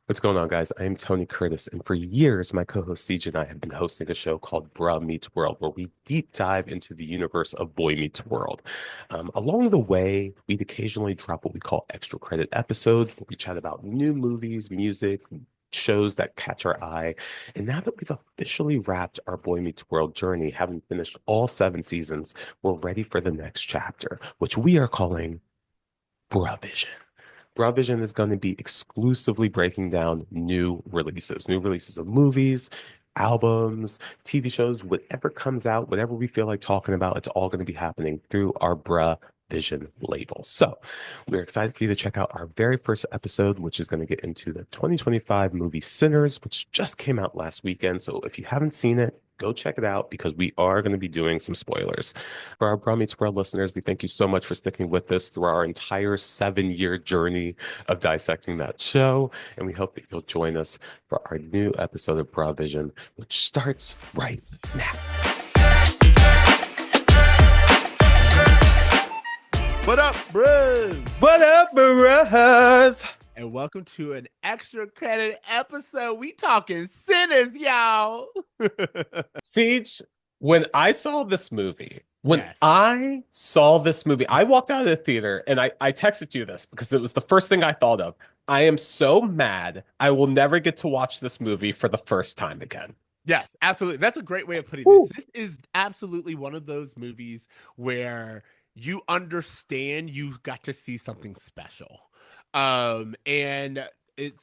What's going on, guys? I am Tony Curtis, and for years, my co-host Ceej and I have been hosting a show called Bruh Meets World, where we deep dive into the universe of Boy Meets World. Along the way, we'd occasionally drop what we call extra credit episodes, where we chat about new movies, music, shows that catch our eye. And now that we've officially wrapped our Boy Meets World journey, having finished all 7 seasons, we're ready for the next chapter, which we are calling BruhVision. BruhVision is going to be exclusively breaking down new releases of movies, albums, TV shows, whatever comes out, whatever we feel like talking about, it's all going to be happening through our BruhVision label. So we're excited for you to check out our very first episode, which is going to get into the 2025 movie Sinners, which just came out last weekend. So if you haven't seen it, go check it out because we are going to be doing some spoilers. For our Bruh Meets World listeners, we thank you so much for sticking with us through our entire 7 year journey of dissecting that show. And we hope that you'll join us for our new episode of BruhVision, which starts right now. What up, bros? What up, bruhs? And welcome to an extra credit episode. We talking Sinners, y'all. Ceej, when I saw this movie, Yes. I walked out of the theater and I texted you this because it was the first thing I thought of. I am so mad I will never get to watch this movie for the first time again. Yes, absolutely. That's a great way of putting Woo. this. This is absolutely one of those movies where you understand you got to see something special. And it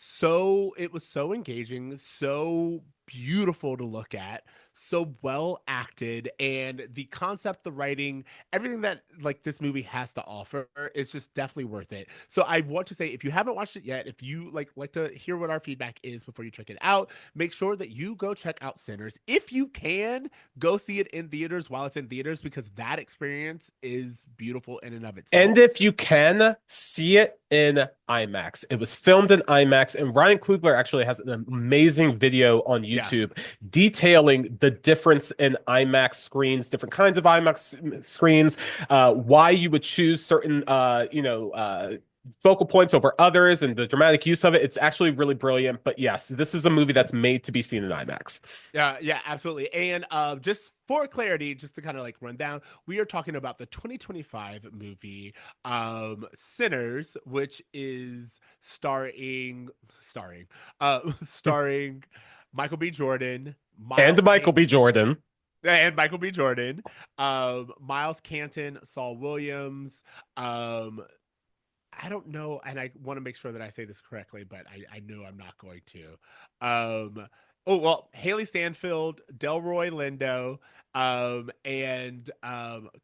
was so engaging, so beautiful to look at, so well acted, and the concept, the writing, everything that like this movie has to offer is just definitely worth it. So I want to say, if you haven't watched it yet, if you like to hear what our feedback is before you check it out, make sure that you go check out Sinners. If you can, go see it in theaters while it's in theaters, because that experience is beautiful in and of itself. And if you can, see it in IMAX. It was filmed in IMAX, and Ryan Coogler actually has an amazing video on YouTube detailing the difference in IMAX screens, different kinds of IMAX screens, why you would choose certain, focal points over others, and the dramatic use of it. It's actually really brilliant. But yes, this is a movie that's made to be seen in IMAX. Yeah, absolutely. And just for clarity, just to kind of like run down, we are talking about the 2025 movie Sinners, which is starring Michael B. Jordan, And Michael B. Jordan. Miles Caton, Saul Williams, I don't know, and I want to make sure that I say this correctly, but I know I'm not going to. Haley Stanfield, Delroy Lindo,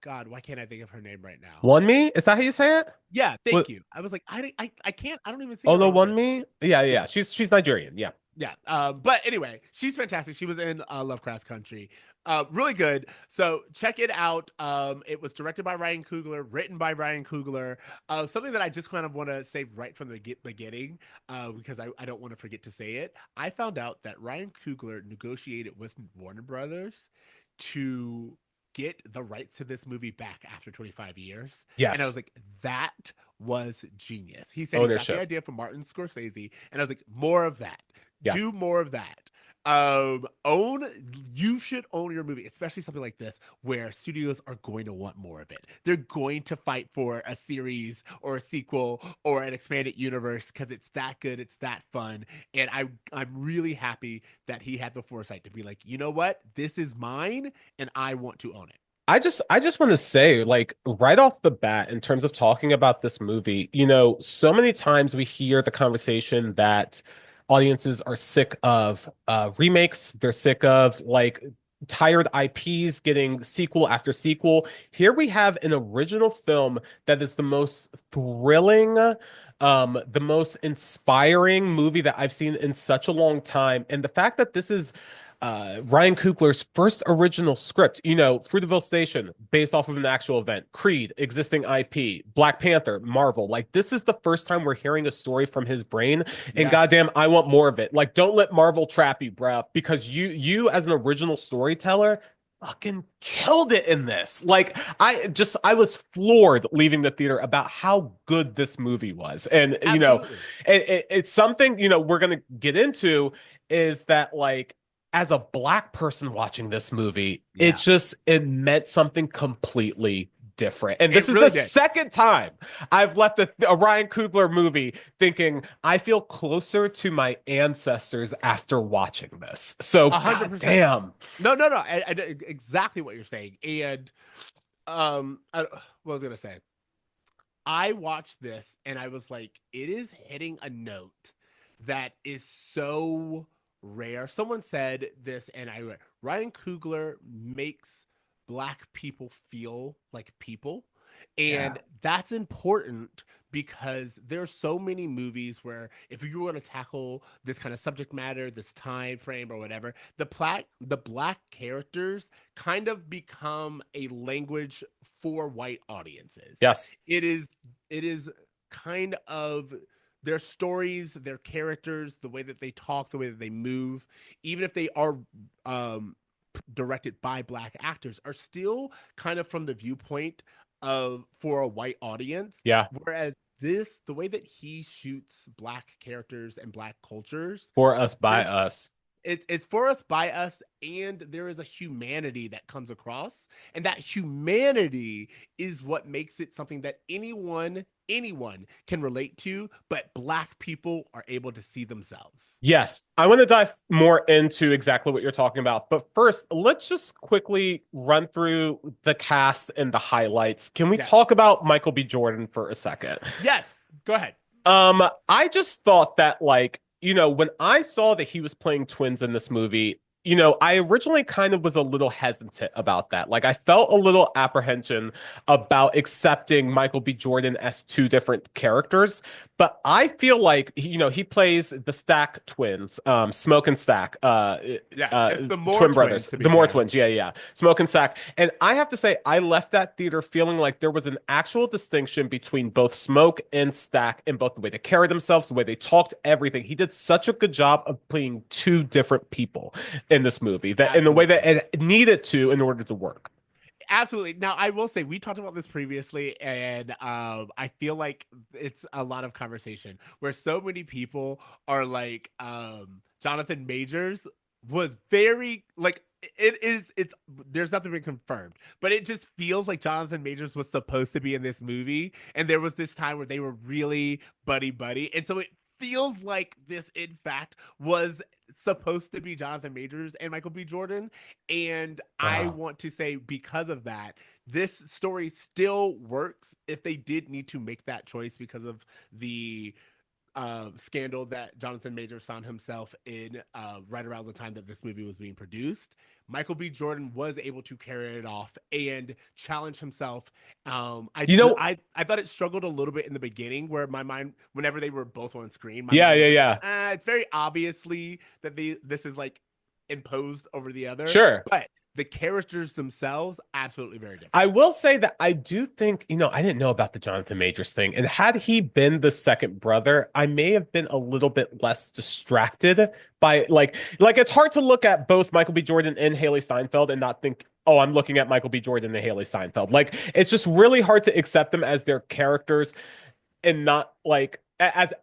God, why can't I think of her name right now? Wonmi? Is that how you say it? Yeah, thank you. I was like, I can't, I don't even see. Oh no, Wonmi? Yeah. She's Nigerian. Yeah. Yeah. But anyway, she's fantastic. She was in Lovecraft's Country. Really good. So check it out. It was directed by Ryan Coogler, written by Ryan Coogler. Something that I just kind of want to say right from the beginning, because I don't want to forget to say it. I found out that Ryan Coogler negotiated with Warner Brothers to get the rights to this movie back after 25 years. Yes. And I was like, that was genius. He said he got the idea from Martin Scorsese, and I was like, more of that. Yeah. Do more of that. You should own your movie, especially something like this where studios are going to want more of it. They're going to fight for a series or a sequel or an expanded universe because it's that good, it's that fun. And I'm really happy that he had the foresight to be like, you know what, this is mine and I want to own it. I just want to say, like, right off the bat, in terms of talking about this movie, so many times we hear the conversation that audiences are sick of remakes. They're sick of like tired IPs getting sequel after sequel. Here we have an original film that is the most thrilling, the most inspiring movie that I've seen in such a long time. And the fact that this is Ryan Coogler's first original script, Fruitvale Station, based off of an actual event, Creed, existing IP, Black Panther, Marvel. Like, this is the first time we're hearing a story from his brain, and goddamn, I want more of it. Like, don't let Marvel trap you, bro, because you as an original storyteller, fucking killed it in this. Like I was floored leaving the theater about how good this movie was. And Absolutely. it's something, we're gonna get into is that like as a black person watching this movie, Yeah. it meant something completely different. And It this is really the did. second time I've left a Ryan Coogler movie thinking I feel closer to my ancestors after watching this. So 100%. goddamn. No, no, no. I know exactly what you're saying. And what was I gonna say? I watched this and I was like, it is hitting a note that is so rare. Someone said this, and I read Ryan Coogler makes black people feel like people. Yeah. And that's important because there's so many movies where if you want to tackle this kind of subject matter, this time frame or whatever, the black characters kind of become a language for white audiences. Yes. It is kind of their stories, their characters, the way that they talk, the way that they move, even if they are um directed by black actors, are still kind of from the viewpoint of for a white audience. Yeah. Whereas the way that he shoots black characters and black cultures, For us, by there's us. it's for us by us, and there is a humanity that comes across, and that humanity is what makes it something that anyone can relate to, but black people are able to see themselves. Yes, I want to dive more into exactly what you're talking about. But first, let's just quickly run through the cast and the highlights. Can we Yes. talk about Michael B. Jordan for a second? Yes, go ahead. I just thought that like, when I saw that he was playing twins in this movie, I originally kind of was a little hesitant about that. Like I felt a little apprehension about accepting Michael B. Jordan as two different characters, but I feel like he plays the Stack twins, Smoke and Stack, Yeah, it's the Moore twin twins, brothers, to be the Moore fair. twins, yeah, yeah, Smoke and Stack. And I have to say, I left that theater feeling like there was an actual distinction between both Smoke and Stack in both the way they carried themselves, the way they talked, everything. He did such a good job of playing two different people in this movie that in the way that Absolutely. it needed to in order to work. Absolutely. Now, I will say we talked about this previously, and I feel like it's a lot of conversation where so many people are like, Jonathan Majors was very like it is. It's there's nothing been confirmed, but it just feels like Jonathan Majors was supposed to be in this movie, and there was this time where they were really buddy buddy, and so it feels like this in fact was supposed to be Jonathan Majors and Michael B. Jordan. And I Oh. want to say, because of that, this story still works if they did need to make that choice because of the scandal that Jonathan Majors found himself in right around the time that this movie was being produced. Michael B. Jordan was able to carry it off and challenge himself. You know, I thought it struggled a little bit in the beginning, where my mind, whenever they were both on screen, my yeah, mind yeah, was like, yeah. it's very obviously that this is like imposed over the other, Sure. but the characters themselves absolutely very I different. will say that I do think, I didn't know about the Jonathan Majors thing. And had he been the second brother, I may have been a little bit less distracted by like it's hard to look at both Michael B. Jordan and Haley Steinfeld and not think, oh, I'm looking at Michael B. Jordan and Haley Steinfeld. Like it's just really hard to accept them as their characters and not like as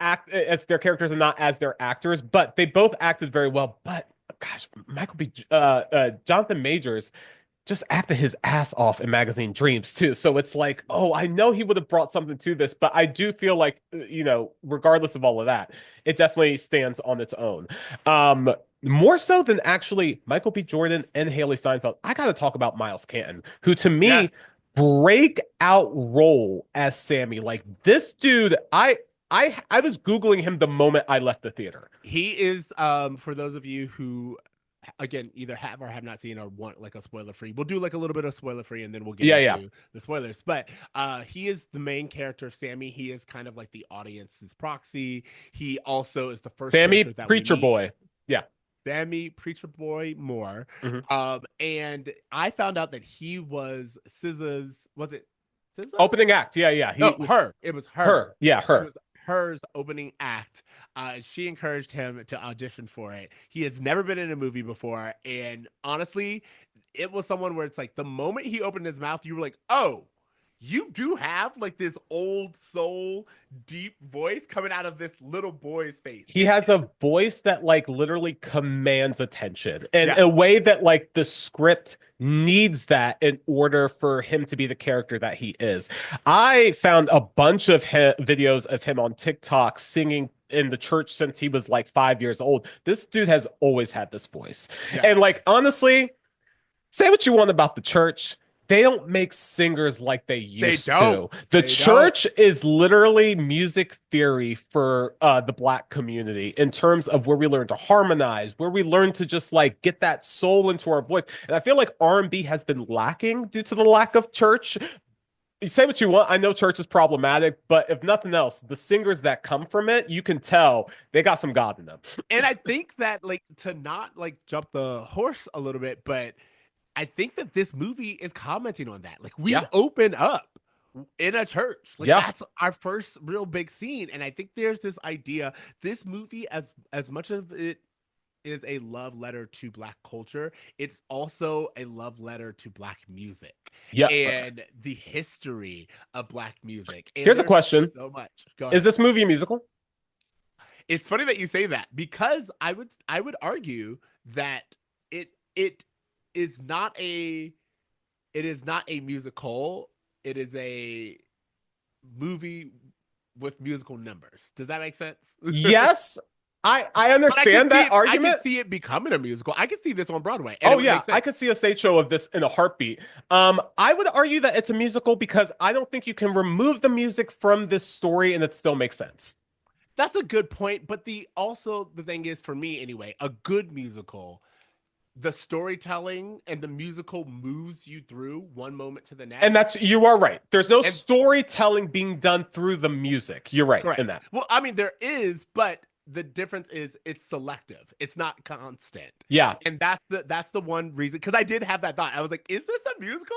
their characters and not as their actors, but they both acted very well. But gosh, Jonathan Majors just acted his ass off in Magazine Dreams too. So it's like, oh, I know he would have brought something to this, but I do feel like, regardless of all of that, it definitely stands on its own. More so than actually Michael B. Jordan and Haley Steinfeld, I got to talk about Miles Caton, who to Yes. me breakout role as Sammie. Like this dude, I was Googling him the moment I left the theater. He is, for those of you who again either have or have not seen or want like a spoiler free, we'll do like a little bit of spoiler free and then we'll get Yeah, yeah. into the spoilers. But he is the main character, Sammie. He is kind of like the audience's proxy. He also is the first Sammie, character that we preacher meet. boy. Yeah. Sammie Preacher Boy Moore. Mhm. And I found out that he was SZA's, was it SZA? Opening act. Yeah, yeah. He No, was her. It was her. her. Yeah, It her. was hers opening act. She encouraged him to audition for it. He has never been in a movie before, and honestly, it was someone where it's like the moment he opened his mouth, you were like, "Oh, you do have like this old soul, deep voice coming out of this little boy's face." He has a voice that like literally commands attention in Yeah, a way that like the script needs that in order for him to be the character that he is. I found a bunch of videos of him on TikTok singing in the church since he was like 5 years old. This dude has always had this voice. yeah, And like honestly, say what you want about the church. They don't make singers like they they used don't. to. The They don't. church is literally music theory for the Black community in terms of where we learn to harmonize, where we learn to just like get that soul into our voice. And I feel like R&B has been lacking due to the lack of church. You say what you want. I know church is problematic, but if nothing else, the singers that come from it, you can tell they got some God in them. And I think that like to not like jump the horse a little bit, but I think that this movie is commenting on that. Like we Yeah. open up in a church. Like Yeah. that's our first real big scene. And I think there's this idea, this movie, as much as it is a love letter to Black culture, it's also a love letter to Black music Yeah. and the history of Black music. And Here's a there's question. so much. Go Is ahead. this movie a musical? It's funny that you say that because I would argue that it is not a it is not a musical. It is a movie with musical numbers. Does that make sense? Yes, I But I can understand see that it. I argument. can see it becoming a musical. I can see this on Broadway, and it Oh would yeah, make I sense. could see a stage show of this in a heartbeat. I would argue that it's a musical because I don't think you can remove the music from this story and it still makes sense. That's a good point. But the thing is, for me anyway, a good musical, the storytelling and the musical moves you through one moment to the And next. that's you are right. There's no And storytelling being done through the music. You're right in correct. that. Well, I mean, there is, but the difference is it's selective. It's not constant. Yeah. And that's the one reason, because I did have that thought. I was like, is this a musical?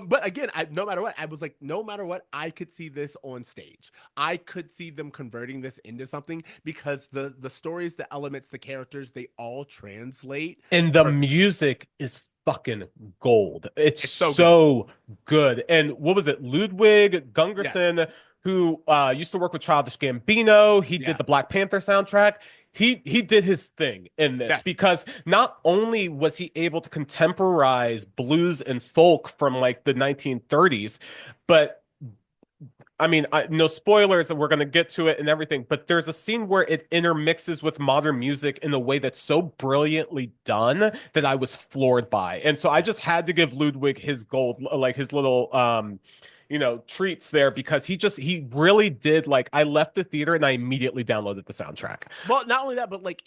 But again, no matter what, I was like, no matter what, I could see this on stage. I could see them converting this into something because the stories, the elements, the characters, they all translate And the perfect. music is fucking gold. It's It's so good. so good. And what was it? Ludwig Yes. Gungerson, who used to work with Childish Gambino, he did Yeah. the Black Panther soundtrack. He did his thing in this Yes. because not only was he able to contemporize blues and folk from like the 1930s, but I mean, no spoilers, and we're going to get to it and everything, but there's a scene where it intermixes with modern music in a way that's so brilliantly done that I was floored by. And so I just had to give Ludwig his gold, like his little, treats there because he really did. Like, I left the theater and I immediately downloaded the soundtrack. Well, not only that, but like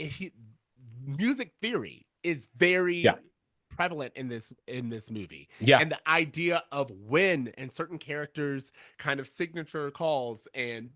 music theory is Yeah. very prevalent in this movie, Yeah. and the idea of when and certain characters kind of signature calls and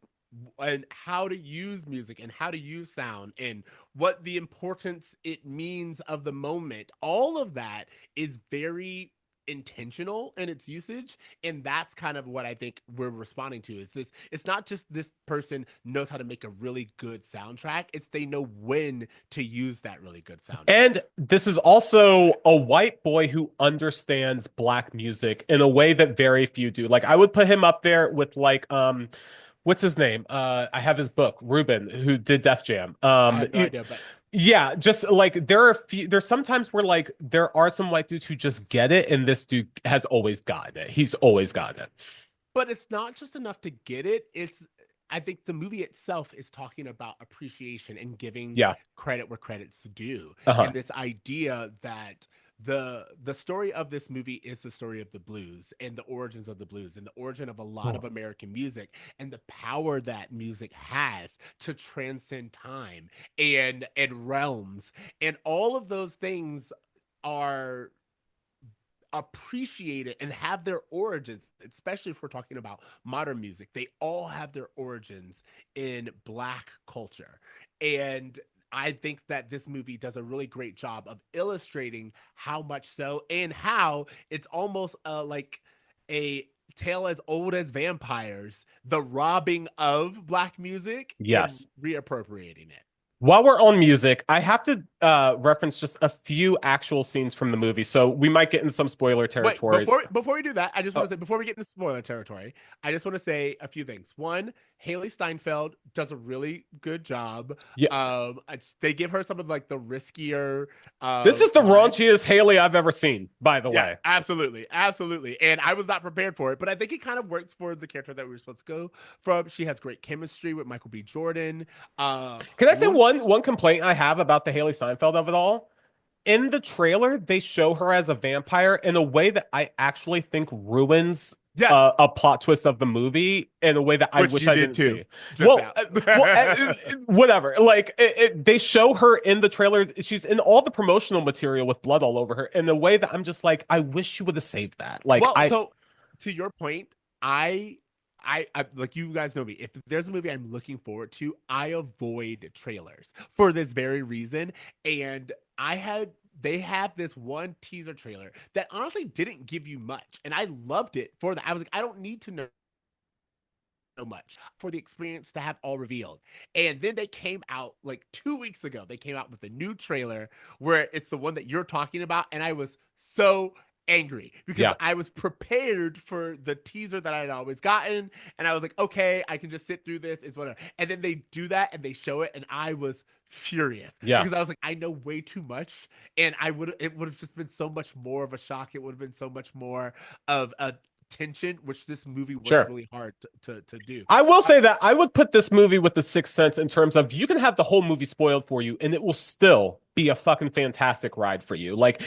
how to use music and how to use sound and what the importance it means of the moment, all of that is very intentional in its usage, and that's kind of what I think we're responding to. Is this, it's not just this person knows how to make a really good soundtrack, it's they know when to use that really good soundtrack. And this is also a white boy who understands Black music in a way that very few do. Like I would put him up there with like what's his name? I have his book, Ruben, who did Def Jam. I have no idea, but Yeah, just like there are a few, there's sometimes where like there are some white dudes who just get it, and this dude has always gotten it. He's always gotten it. it's not just enough to get it. It's, I think the movie itself is talking about appreciation and giving Yeah. credit where credit's due. Uh-huh. And this idea that the story of this movie is the story of the blues and the origins of the blues and the origin of a lot of American music and the power that music has to transcend time and realms, and all of those things are appreciate it and have their origins, especially if we're talking about modern music. They all have their origins in Black culture. And I think that this movie does a really great job of illustrating how much so, and how it's almost like a tale as old as vampires, the robbing of black music and Yes. reappropriating it. While we're on music, I have to reference just a few actual scenes from the movie. So we might get in some spoiler Wait, territories. before we do that, I just want Oh, to say before we get into spoiler territory, I just want to say a few things. One, Haley Steinfeld does a really good job. yeah. They give her some of like the riskier This is the lines. raunchiest Haley I've ever seen, by the Yeah, way. absolutely, absolutely. And I was not prepared for it, but I think it kind of works for the character that we were supposed to go from. She has great chemistry with Michael B. Jordan. Can I say One, one complaint I have about the Haley Steinfeld of it all? In the trailer, they show her as a vampire in a way that I actually think ruins yes, a plot twist of the movie in a way that I which wish you I did didn't too, see. just Well, now. whatever. Like they show her in the trailer. She's in all the promotional material with blood all over her in a way that I'm just like, I wish you would have saved that. Like Well, so to your point, I, I like you guys know me. If there's a movie I'm looking forward to, I avoid trailers for this very reason. And I had they had this one teaser trailer that honestly didn't give you much, and I loved it for that. I was like, I don't need to know so much for the experience to have all revealed. And then they came out like 2 weeks ago. They came out with a new trailer where it's the one that you're talking about, and I was so angry because yeah, I was prepared for the teaser that I had always gotten, and I was like, okay, I can just sit through this, is whatever. And then they do that and they show it, and I was furious yeah, because I was like, I know way too much, and it would have just been so much more of a shock. It would have been so much more of a tension, which this movie works sure. really hard to do. I will say that I would put this movie with The Sixth Sense in terms of you can have the whole movie spoiled for you and it will still be a fucking fantastic ride for you. Like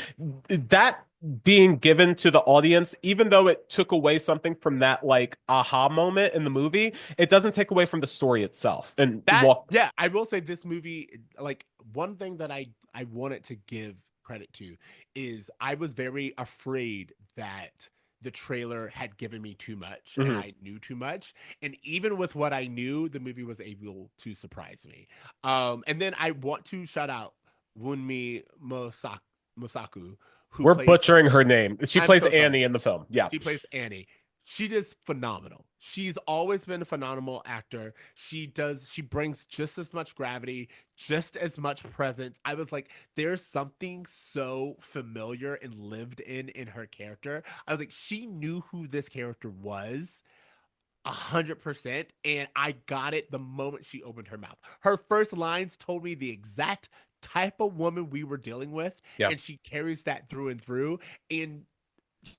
that being given to the audience, even though it took away something from that like aha moment in the movie, it doesn't take away from the story itself. And That walk, yeah, I will say this movie, like one thing that I wanted to give credit to is I was very afraid that the trailer had given me too much and mhm. I knew too much. And even with what I knew, the movie was able to surprise me. And then I want to shout out Mosaku, who We're plays butchering her name. She I'm plays so sorry. Annie in the film. Yeah, She plays Annie. She does phenomenal. She's always been a phenomenal actor. She brings just as much gravity, just as much presence. I was like, there's something so familiar and lived in her character. I was like, she knew who this character was 100%, and I got it the moment she opened her mouth. Her first lines told me the exact type of woman we were dealing with, yeah, and she carries that through and through. And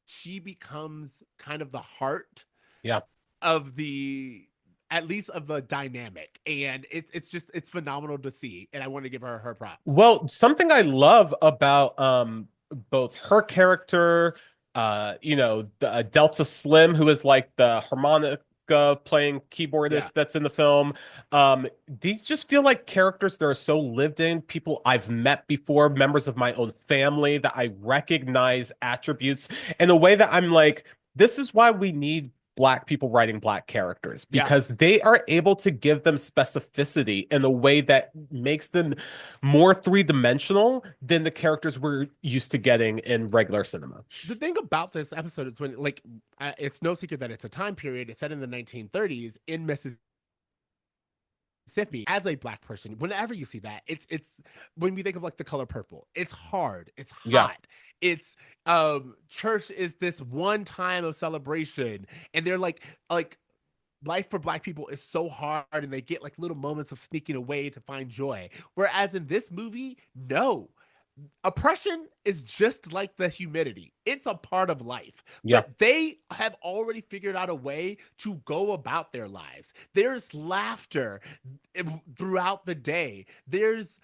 she becomes kind of the heart yeah. of the at least of the dynamic, and it's phenomenal to see, and I want to give her props. Well, something I love about both her character, Delta Slim, who is like the harmonica playing Yeah, keyboardist that's in the film. These just feel like characters that are so lived in, people I've met before, members of my own family that I recognize attributes in a way that I'm like, this is why we need Black people writing Black characters yeah. because they are able to give them specificity in a way that makes them more three-dimensional than the characters we're used to getting in regular cinema. The thing about this episode is when like it's no secret that it's a time period. It's set in the 1930s in Mississippi. As a Black person, whenever you see that, it's when we think of like the color purple, it's hard, it's Yeah, hot, it's church is this one time of celebration, and they're like life for Black people is so hard, and they get like little moments of sneaking away to find joy. Whereas in this movie, no, oppression is just like the humidity. It's a part of life, yeah, but they have already figured out a way to go about their lives. There's laughter throughout the day. There's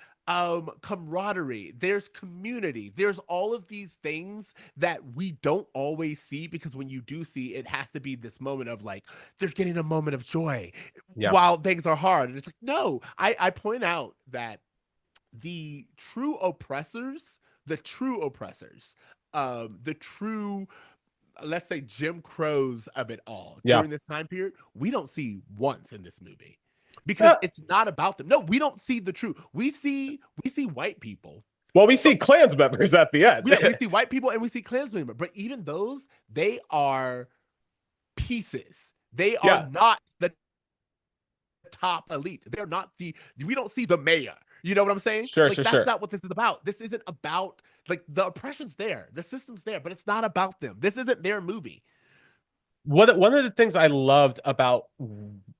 camaraderie, there's community, there's all of these things that we don't always see, because when you do see, it has to be this moment of like they're getting a moment of joy yeah, while things are hard, and it's like, no, I point out that the true oppressors, the true oppressors, the true, let's say, Jim Crows of it all yeah. during this time period, we don't see once in this movie, because Uh, it's not about them. No, we don't see the true. We see white people, well, we see but Klans members at the yeah, we end. see white people and we see Klansmen, but even those, they are pieces. They are Yeah, not the top elite. They're not we don't see the mayor. You know what I'm saying? sure, Like sure, that's sure. not what this is about. This isn't about like the oppression's there, the system's there, but it's not about them. This isn't their movie. One of the things I loved about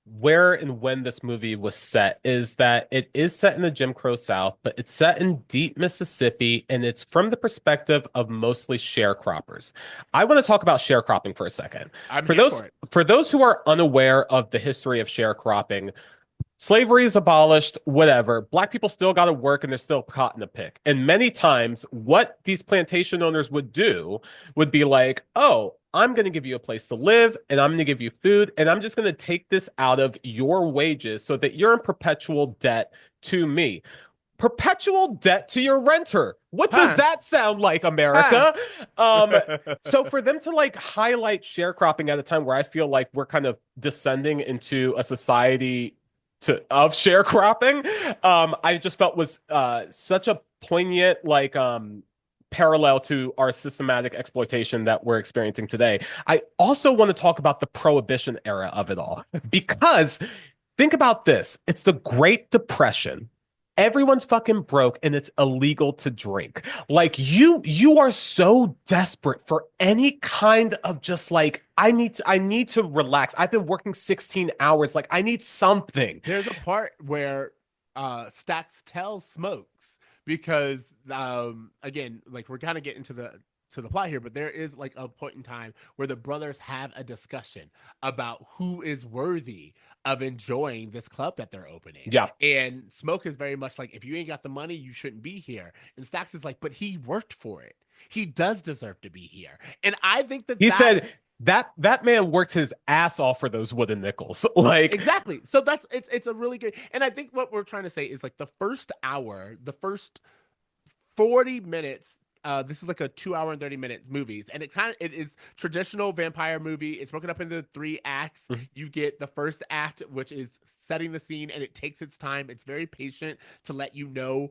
where and when this movie was set is that it is set in the Jim Crow South, but it's set in deep Mississippi, and it's from the perspective of mostly sharecroppers. I want to talk about sharecropping for a second. I'm For here those for it. for those who are unaware of the history of sharecropping, slavery is abolished, whatever. Black people still got to work and they're still caught in a pick. And many times, what these plantation owners would do would be like, oh, I'm going to give you a place to live and I'm going to give you food. And I'm just going to take this out of your wages so that you're in perpetual debt to me. Perpetual debt to your renter. What does Huh. that sound like, Huh. America? Um, so for them to like highlight sharecropping at a time where I feel like we're kind of descending into a society of sharecropping, I just felt was such a poignant parallel to our systematic exploitation that we're experiencing today. I also want to talk about the prohibition era of it all because think about this. It's the Great Depression. Everyone's fucking broke and it's illegal to drink. Like you are so desperate for any kind of just like I need to relax. I've been working 16 hours. Like I need something. There's a part where Stacks tells Smokes because again, like we're kind of getting to the plot here, but there is like a point in time where the brothers have a discussion about who is worthy of enjoying this club that they're opening. Yeah. And Smoke is very much like, if you ain't got the money, you shouldn't be here. And Stacks is like, but he worked for it. He does deserve to be here. And I think that He that's said that man worked his ass off for those wooden nickels. Like exactly. So that's it's a really good, and I think what we're trying to say is like the first hour, the first 40 minutes. This is like a 2 hour and 30 minute movies, and it is traditional vampire movie. It's broken up into three acts. You get the first act, which is setting the scene, and it takes its time. It's very patient to let you know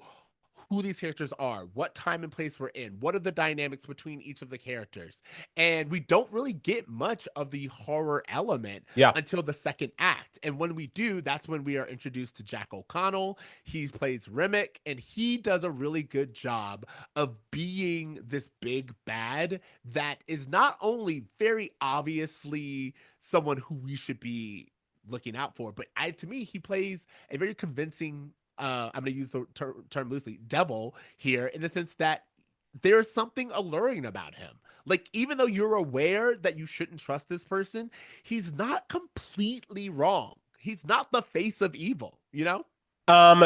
who these characters are, what time and place we're in, what are the dynamics between each of the characters. And we don't really get much of the horror element yeah. until the second act. And when we do, that's when we are introduced to Jack O'Connell. He plays Remick, and he does a really good job of being this big bad that is not only very obviously someone who we should be looking out for, but to me, he plays a very convincing I'm going to use the term loosely, devil here, in the sense that there's something alluring about him. Like, even though you're aware that you shouldn't trust this person, he's not completely wrong. He's not the face of evil, you know? Um,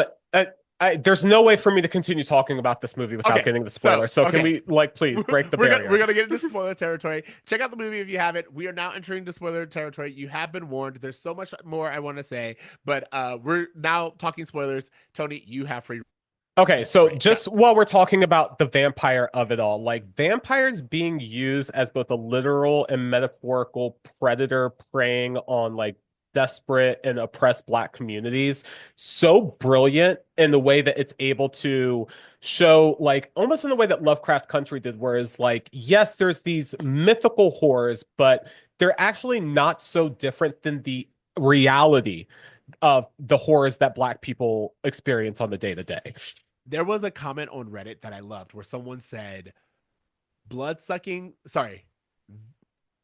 I, there's no way for me to continue talking about this movie without Okay, getting the spoiler. So can okay. we like please break the we're barrier? gonna get into spoiler territory. Check out the movie if you haven't. We are now entering the spoiler territory. You have been warned. There's so much more I want to say, but we're now talking spoilers. Tony, you have free. Okay, so Right, just while we're talking about the vampire of it all, like vampires being used as both a literal and metaphorical predator preying on like desperate and oppressed Black communities, so brilliant in the way that it's able to show, like almost in the way that Lovecraft Country did, whereas like, yes, there's these mythical horrors, but they're actually not so different than the reality of the horrors that Black people experience on the day to day. there was a comment on Reddit that I loved where someone said, blood sucking, sorry,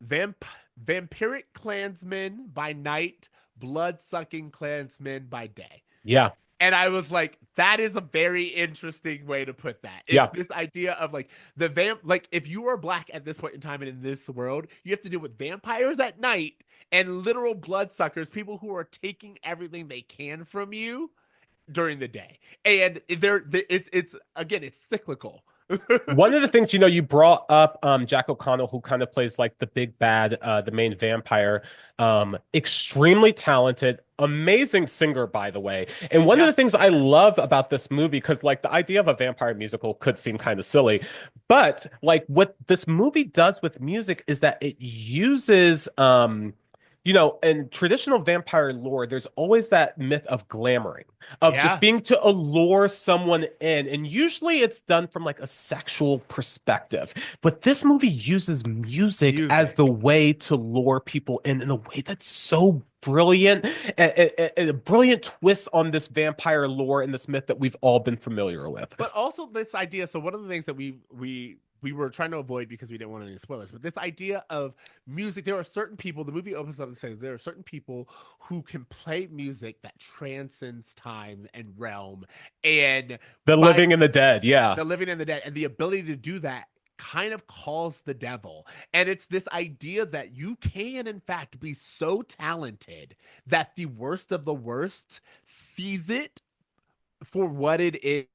vamp, vampiric clansmen by night, blood sucking clansmen by day. Yeah. And I was like, that is a very interesting way to put that. It's Yeah. this idea of like the like if you are Black at this point in time and in this world, you have to deal with vampires at night and literal bloodsuckers, people who are taking everything they can from you during the day. And it's again, it's cyclical. One of the things, you brought up Jack O'Connell, who kind of plays like the big bad, the main vampire, extremely talented, amazing singer, by the way. And one of Yeah. the things I love about this movie, because like the idea of a vampire musical could seem kind of silly, but like what this movie does with music is that it uses in traditional vampire lore, there's always that myth of glamoring, of just Yeah, being to allure someone in. And usually it's done from like a sexual perspective. But this movie uses music as the music. way to lure people in a way that's so brilliant, and a brilliant twist on this vampire lore and this myth that we've all been familiar with. But also this idea. So one of the things that we were trying to avoid because we didn't want any spoilers, but this idea of music. There are certain people. The movie opens up and says there are certain people who can play music that transcends time and realm, and The by living and the dead, yeah. the living and the dead, and the ability to do that kind of calls the devil. And it's this idea that you can in fact be so talented that the worst of the worst sees it for what it is,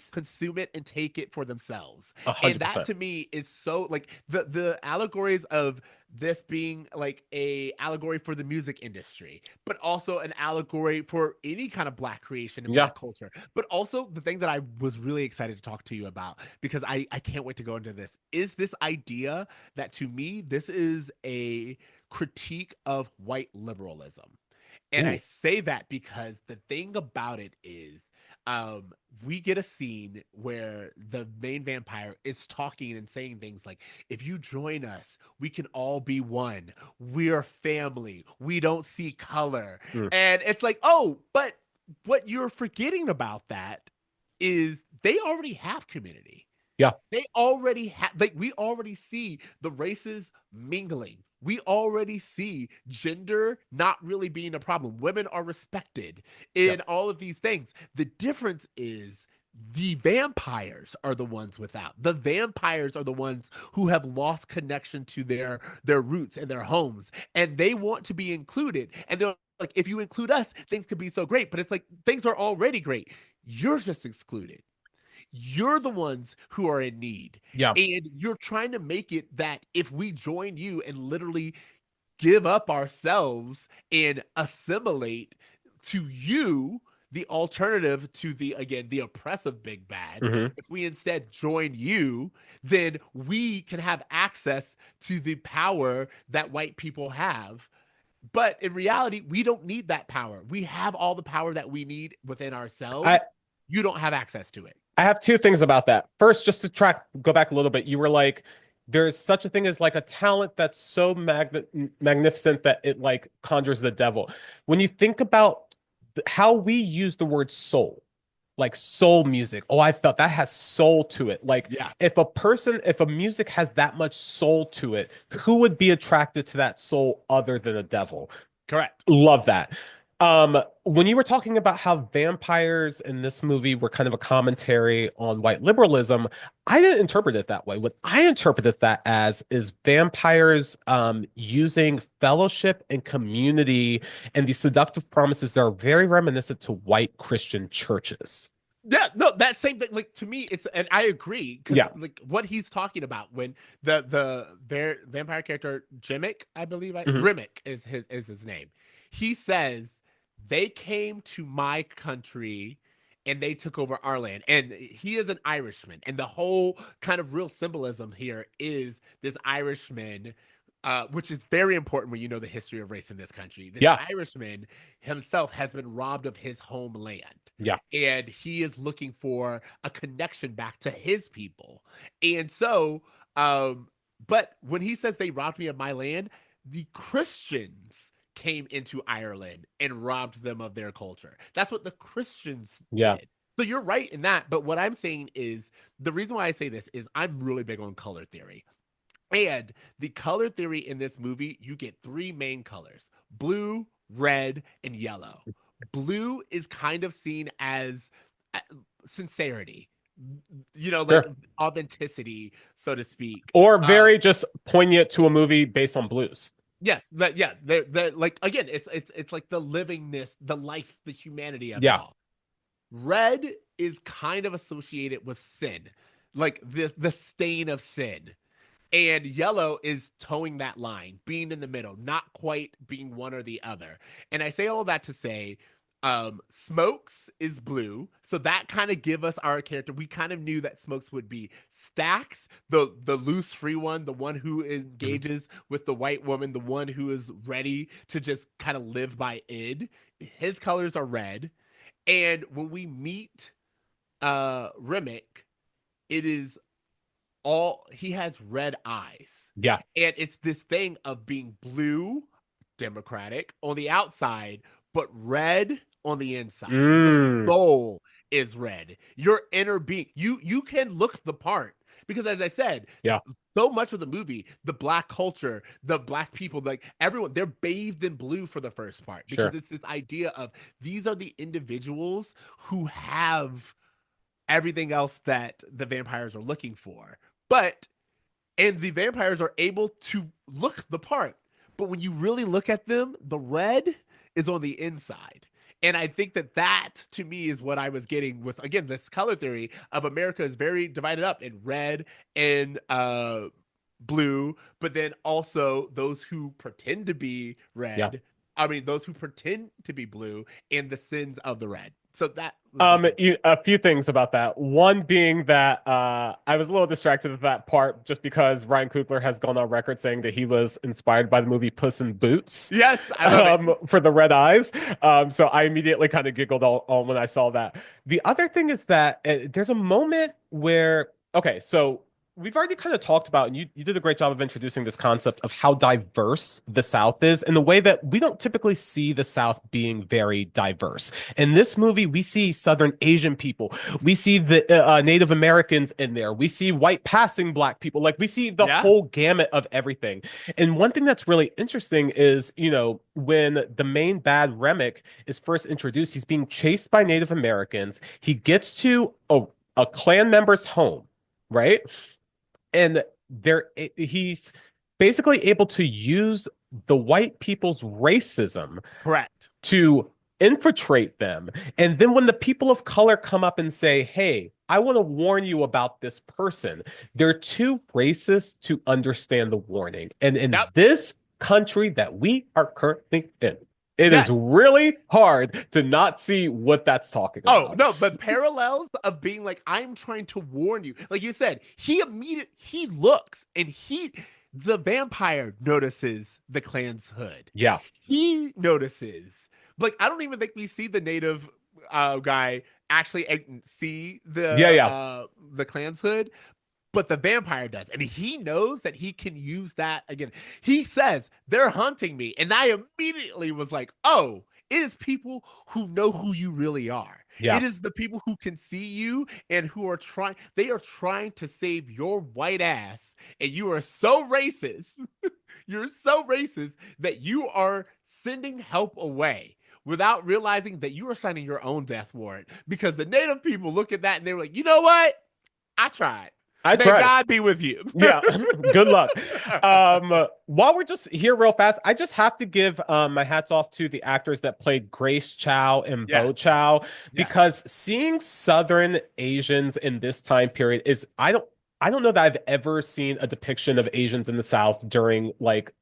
consume it and take it for themselves. A And hundred that percent. to me is so like the allegories of this being like a allegory for the music industry, but also an allegory for any kind of black creation and Yeah. black culture. But also the thing that I was really excited to talk to you about, because I can't wait to go into this, is this idea that to me this is a critique of white liberalism. And I Ooh. say that because the thing about it is, we get a scene where the main vampire is talking and saying things like, if you join us, we can all be one. We're family. We don't see color. Mm. And it's like, oh, but what you're forgetting about that is they already have community. Yeah. They already have, like, we already see the races mingling. We already see gender not really being a problem. Women are respected Yeah. in all of these things. The difference is the vampires are the ones without. The vampires are the ones who have lost connection to their roots and their homes, and they want to be included. And they're like, if you include us, things could be so great. But it's like things are already great. You're just excluded. You're the ones who are in need. Yeah. And you're trying to make it that if we join you and literally give up ourselves and assimilate to you, the alternative to the, again, the oppressive big bad, Hmm. if we instead join you, then we can have access to the power that white people have. But in reality, we don't need that power. We have all the power that we need within I ourselves. You don't have access to it. I have two things about that. First, just to go back a little bit, you were like, there's such a thing as like a talent that's so magnificent that it like conjures the devil. When you think about how we use the word soul, like soul music, oh, I felt that has soul to it. Like Yeah, if a music has that much soul to it, who would be attracted to that soul other than a devil? correct. Love that. When you were talking about how vampires in this movie were kind of a commentary on white liberalism, I didn't interpret it that way. What I interpreted that as is vampires using fellowship and community and these seductive promises that are very reminiscent to white Christian churches. Yeah, no, that same thing. Like to me, it's, and I agree because Yeah. like what he's talking about when vampire character Jimmick, I believe, Mhm. Rimick is his name. He says they came to my country and they took over our land, and he is an Irishman, and the whole kind of real symbolism here is this Irishman. Which is very important when you know the history of race in this country. This Yeah. Irishman himself has been robbed of his homeland, Yeah. and he is looking for a connection back to his people. And so, but when he says they robbed me of my land, the Christians came into Ireland and robbed them of their culture. That's what the Christians Yeah. did. So you're right in that. But what I'm saying is the reason why I say this is I'm really big on color theory. And the color theory in this movie, you get three main colors: blue, red, and yellow. Blue is kind of seen as uh, sincerity, like Sure. authenticity, so to speak. Or Uh, very just poignant to a movie based on blues. yes, yeah, they're like, again, it's like the livingness, the life, the humanity of it Yeah. all. Red is kind of associated with sin, like the stain of sin. And yellow is towing that line, being in the middle, not quite being one or the other. And I say all that to say, Smokes is blue, so that kind of give us our character. We kind of knew that Smokes would be Stacks, the loose free one, the one who Mhm. engages with the white woman, the one who is ready to just kind of live by id. His colors are red, and when we meet Remick, it is all he has red eyes. Yeah. And it's this thing of being blue, democratic on the outside, but red on the inside. Your Mm. soul is red. Your inner being. You can look the part. Because as I said, Yeah. so much of the movie, the black culture, the black people, like everyone, they're bathed in blue for the first part because Sure. it's this idea of these are the individuals who have everything else that the vampires are looking for. But and the vampires are able to look the part. But when you really look at them, the red is on the inside. And I think that that to me is what I was getting with again this color theory of America is very divided up in red and blue, but then also those who pretend to be Yeah. red. I mean, those who pretend to be blue and the sins of the red. So that was my thing. A few things about that. One being that I was a little distracted at that part just because Ryan Coogler has gone on record saying that he was inspired by the movie Puss in Boots Yes, I love it. for the red eyes. So I immediately kind of giggled all when I saw that. The other thing is that there's a moment where, okay, so we've already kind of talked about, and you did a great job of introducing this concept of how diverse the South is in the way that we don't typically see the South being very diverse. In this movie, we see Southern Asian people. We see the Native Americans in there. We see white passing black people. Like we see the Yeah. whole gamut of everything. And one thing that's really interesting is, when the main bad Remick is first introduced, he's being chased by Native Americans. He gets to a clan member's home, right? And he's basically able to use the white people's racism Correct. to infiltrate them. And then when the people of color come up and say, hey, I want to warn you about this person, they're too racist to understand the warning. And in Yep. this country that we are currently in, it is Yes. really hard to not see what that's talking Oh about. no, but parallels of being like, I'm trying to warn you. Like you said, he looks and the vampire notices the clan's hood. Yeah. He notices. Like, I don't even think we see the native guy actually see Yeah, yeah. the clan's hood, but the vampire does. And he knows that he can use that again. He says, they're hunting me. And I immediately was like, oh, it is people who know who you really are. Yeah. It is the people who can see you and who are they are trying to save your white ass. And you are so racist. You're so racist that you are sending help away without realizing that you are signing your own death warrant because the native people look at that and they're like, you know what? I tried. I May tried. God be with you. Yeah, good luck. While we're just here real fast, I just have to give my hats off to the actors that played Grace Chow and Bo Yes. Chow Yes. because seeing Southern Asians in this time period is I don't know that I've ever seen a depiction of Asians in the South during like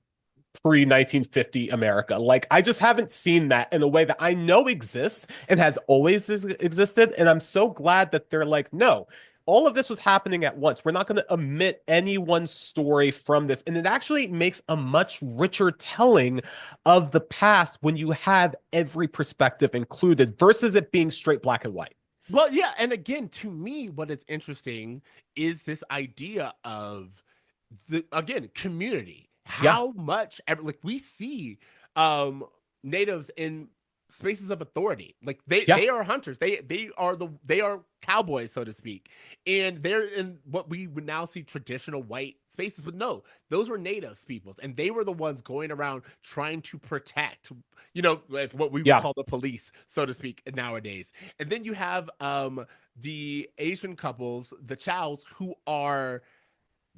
pre 1950 America. Like I just haven't seen that in a way that I know exists and has always existed. And I'm so glad that they're like, no, all of this was happening at once. We're not going to omit any one story from this. And it actually makes a much richer telling of the past when you have every perspective included versus it being straight black and white. Well, yeah, and again, to me, what is interesting is this idea of the again community. Yeah. How much like we see um natives in spaces of authority. Like Yeah. they are hunters. They are cowboys, so to speak, and they're in what we would now see traditional white spaces. But no, those were native peoples, and they were the ones going around trying to protect. Like what we would Yeah. call the police, so to speak, nowadays. And then you have the Asian couples, the Chows, who are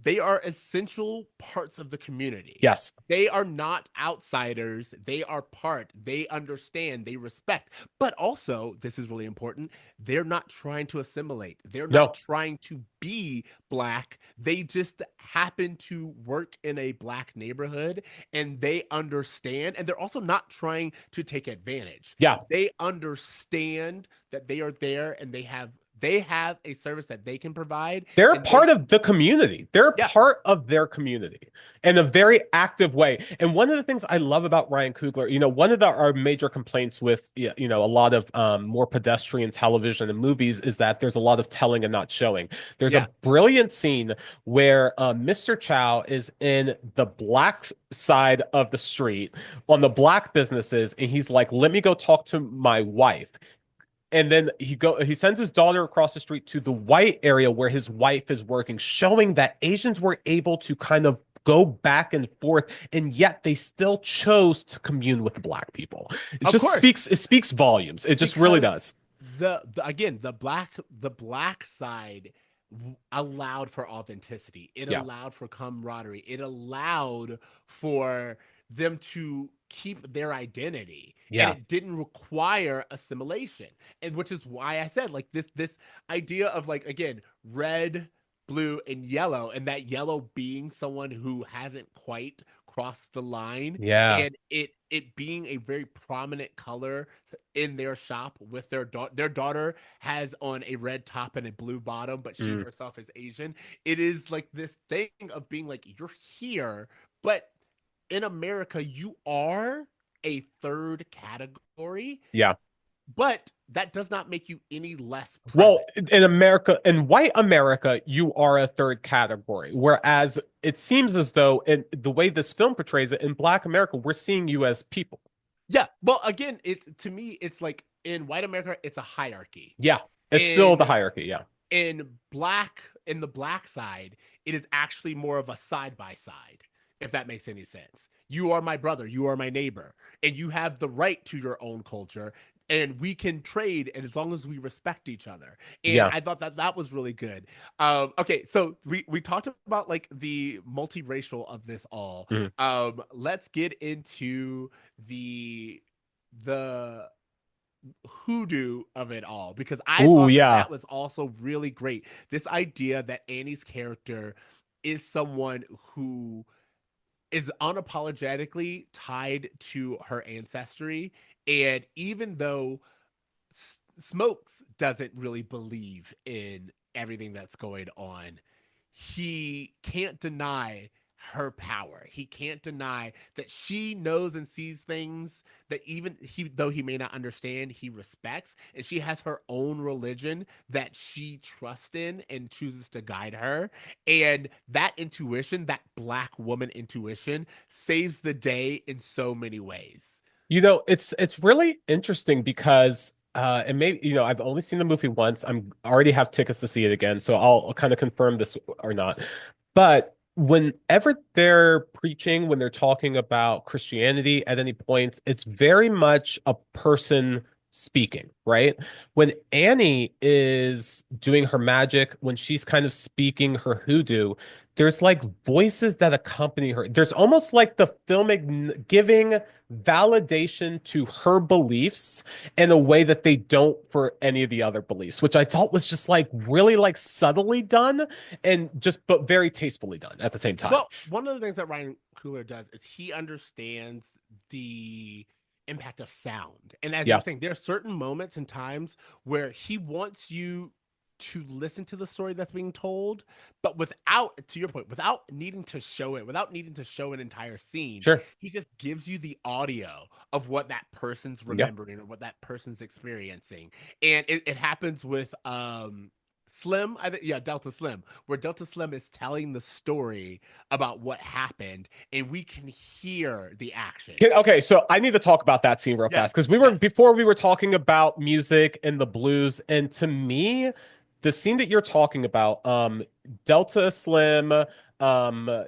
they are essential parts of the community. Yes. They are not outsiders. They are part. They understand. They respect. But also, this is really important, they're not trying to assimilate. They're not No. trying to be Black. They just happen to work in a Black neighborhood and they understand. And they're also not trying to take advantage. Yeah. They understand that they are there and they have a service that they can provide They're and they part of the community. They're yeah part of their community in a very active way. And one of the things I love about Ryan Coogler, one of our major complaints with, a lot of more pedestrian television and movies is that there's a lot of telling and not showing. There's yeah a brilliant scene where Mr. Chow is in the black side of the street on the black businesses, and he's like, let me go talk to my wife. And then he sends his daughter across the street to the white area where his wife is working, showing that Asians were able to kind of go back and forth, and yet they still chose to commune with the black people. of course It speaks volumes. It just really because does. the again the black side allowed for authenticity. It Yeah. allowed for camaraderie. It allowed for them to keep their identity, and Yeah. it didn't require assimilation. And which is why I said like this idea of like again red, blue, and yellow, and that yellow being someone who hasn't quite crossed the line, Yeah. and it being a very prominent color in their shop with their daughter has on a red top and a blue bottom, but she Mm. herself is Asian. It is like this thing of being like you're here, but in America you are a third category, Yeah. but that does not make you any less Well, present. in America, in white America, you are a third category. Whereas it seems as though, in the way this film portrays it, in Black America, we're seeing you as people. Yeah, well again, it's to me it's like in white America it's a hierarchy. Yeah. It's still the In hierarchy. Yeah. in the black side, it is actually more of a side by side, if that makes any sense. You are my brother, you are my neighbor, and you have the right to your own culture, and we can trade as long as we respect each other. And Yeah. I thought that that was really good. Okay, so we talked about like the multiracial of this all. Mhm. Let's get into the hoodoo of it all, because I Ooh, thought that yeah. that was also really great. This idea that Annie's character is someone who is unapologetically tied to her ancestry. And even though Smokes doesn't really believe in everything that's going on, he can't deny her power. He can't deny that she knows and sees things that even though he may not understand, he respects. And she has her own religion that she trusts in and chooses to guide her. And that intuition, that black woman intuition, saves the day in so many ways. It's really interesting because and maybe I've only seen the movie once. I'm already have tickets to see it again, so I'll kind of confirm this or not. But whenever they're preaching, when they're talking about Christianity at any point, it's very much a person speaking, right? When Annie is doing her magic, when she's kind of speaking her hoodoo, there's like voices that accompany her. There's almost like the filmic giving validation to her beliefs in a way that they don't for any of the other beliefs, which I thought was just like really like subtly done and just but very tastefully done at the same time. Well, one of the things that Ryan Coogler does is he understands the impact of sound. And as you were Yeah. saying, there are certain moments and times where he wants you to listen to the story that's being told, but without, to your point, without needing to show it, without needing to show an entire scene, Sure. he just gives you the audio of what that person's Yeah. remembering or what that person's experiencing. And it happens with Slim, yeah, Delta Slim, where Delta Slim is telling the story about what happened, and we can hear the actions. Okay, so I need to talk about that scene real Yes, fast because yes, before we were talking about music and the blues, and to me, the scene that you're talking about, Delta Slim,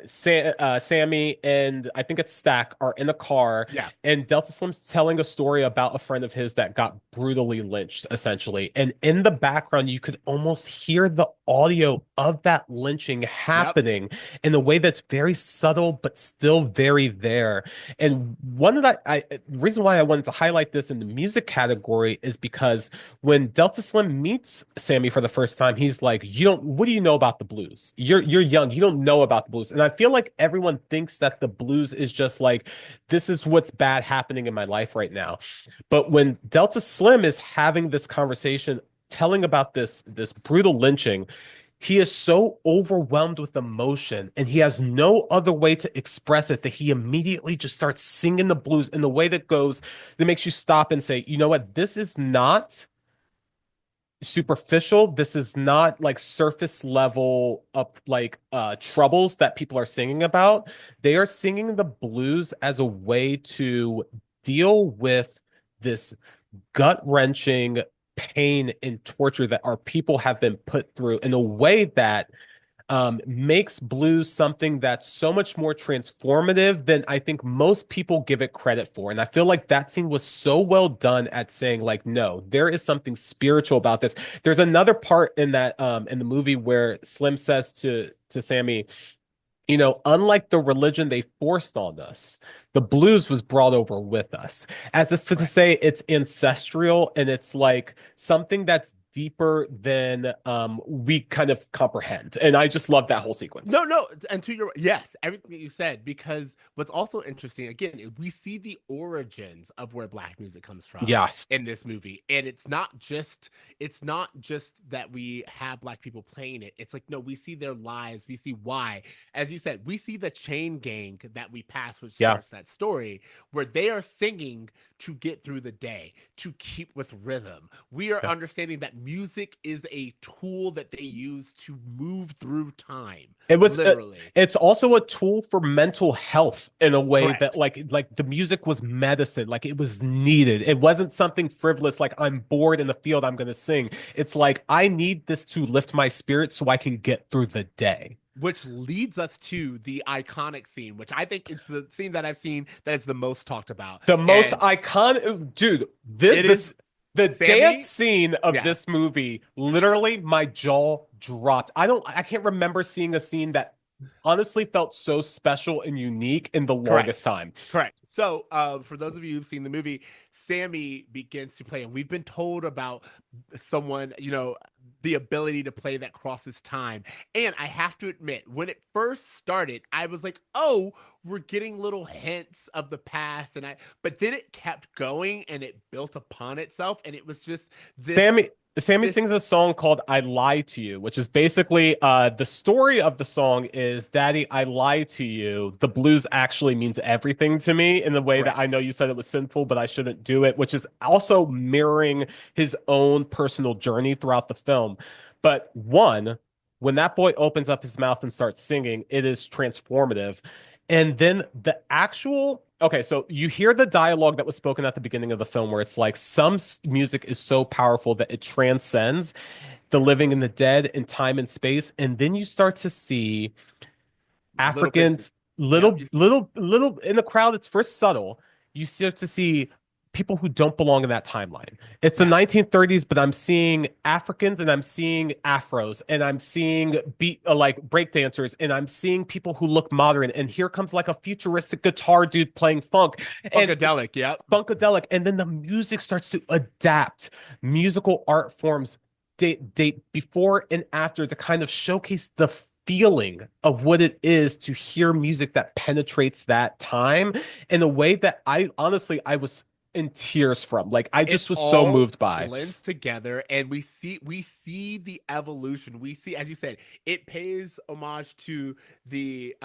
Sammie, and I think it's Stack are in a car, yeah, and Delta Slim's telling a story about a friend of his that got brutally lynched, essentially. And in the background, you could almost hear the audio of that lynching Yep. happening in a way that's very subtle but still very there. And one of that reason why I wanted to highlight this in the music category is because when Delta Slim meets Sammie for the first time, he's like, "You don't. What do you know about the blues? You're young. You don't know about the blues." And I feel like everyone thinks that the blues is just like, this is what's bad happening in my life right now. But when Delta Slim is having this conversation, telling about this brutal lynching, he is so overwhelmed with emotion and he has no other way to express it that he immediately just starts singing the blues in the way that makes you stop and say, you know what, this is not superficial. This is not like surface level up like troubles that people are singing about. They are singing the blues as a way to deal with this gut-wrenching pain and torture that our people have been put through in a way that makes blues something that's so much more transformative than I think most people give it credit for. And I feel like that scene was so well done at saying, like, no, there is something spiritual about this. There's another part in that in the movie where Slim says to Sammie, you know, unlike the religion they forced on us, the blues was brought over with us. As this to Correct. say, it's ancestral and it's like something that's deeper than we kind of comprehend. And I just love that whole sequence. No, no, and to your yes, everything that you said. Because what's also interesting, again, we see the origins of where Black music comes from Yes. in this movie, and it's not just that we have Black people playing it. It's like no, we see their lives, we see why. As you said, we see the chain gang that we pass, which Yeah. starts that story, where they are singing to get through the day, to keep with rhythm. We are Yeah. understanding that music is a tool that they use to move through time, It was literally. it's also a tool for mental health in a way that Correct. like the music was medicine, like it was needed. It wasn't something frivolous like I'm bored in the field, I'm going to sing. It's like I need this to lift my spirit so I can get through the day. Which leads us to the iconic scene, which I think is the scene that I've seen that is the most talked about. The most And iconic, dude, this it is this the dance Sammie. scene of Yeah, this movie, literally my jaw dropped. I can't remember seeing a scene that honestly felt so special and unique in the longest correct. time. Correct. So, for those of you who've seen the movie, Sammie begins to play, and we've been told about someone, the ability to play that crosses time. And I have to admit, when it first started, I was like, "Oh, we're getting little hints of the past," but then it kept going, and it built upon itself, and it was just this, Sammy this. sings a song called I Lie to You, which is basically the story of the song is Daddy, I lie to you. The blues actually means everything to me in the way that I Correct. know you said it was sinful, but I shouldn't do it, which is also mirroring his own personal journey throughout the film. But one, when that boy opens up his mouth and starts singing, it is transformative. And then the actual okay, so you hear the dialogue that was spoken at the beginning of the film where it's like some music is so powerful that it transcends the living and the dead in time and space. And then you start to see Little bits. Africans, Yep. little in the crowd. It's first subtle. You start to see people who don't belong in that timeline. It's the Yeah. 1930s, but I'm seeing Africans and I'm seeing Afros and I'm seeing beat like break dancers and I'm seeing people who look modern. And here comes like a futuristic guitar dude playing funk and Funkadelic. Yep. funkadelic, and then the music starts to adapt musical art forms date before and after to kind of showcase the feeling of what it is to hear music that penetrates that time in a way that I was in tears from. Like I It just was so all moved by. blends together, and we see the evolution. We see, as you said, it pays homage to the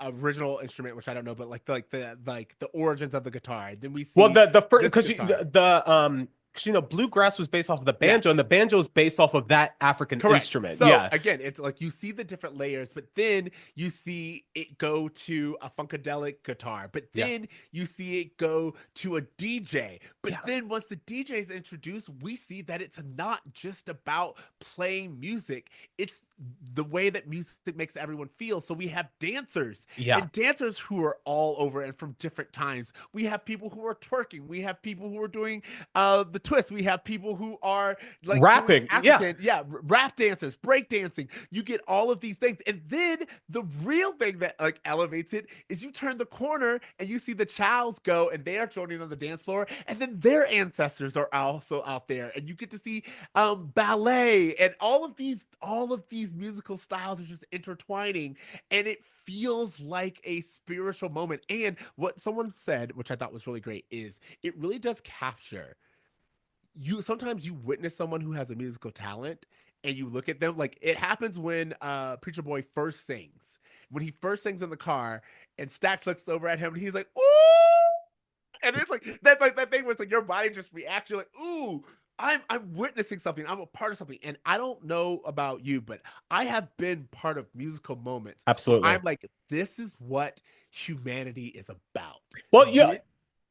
original instrument, which I don't know, but like the origins of the guitar. Then we Well, see the first this because guitar. bluegrass was based off of the Yeah. banjo, and the banjo is based off of that African Correct. instrument. So Yeah, again, it's like you see the different layers, but then you see it go to a funkadelic guitar, but yeah, then you see it go to a DJ. But yeah, then once the DJ is introduced, we see that it's not just about playing music, it's the way that music makes everyone feel. So we have dancers yeah. and dancers who are all over and from different times. We have people who are twerking, we have people who are doing the twist, we have people who are like doing Rapping. Yeah, African, yeah, rap dancers, break dancing. You get all of these things. And then the real thing that like elevates it is you turn the corner and you see the Chows go and they are joining on the dance floor. And then their ancestors are also out there. And you get to see ballet and all of these musical styles are just intertwining. And it feels like a spiritual moment. And what someone said, which I thought was really great, is it really does capture you. Sometimes you witness someone who has a musical talent and you look at them like it happens when Preacher Boy first sings. When he first sings in the car and Stax looks over at him and he's like, ooh, and it's like that's like that thing where it's like your body just reacts. You're like, ooh, I'm witnessing something. I'm a part of something. And I don't know about you, but I have been part of musical moments where absolutely. I'm like, this is what humanity is about. Well, yeah. This,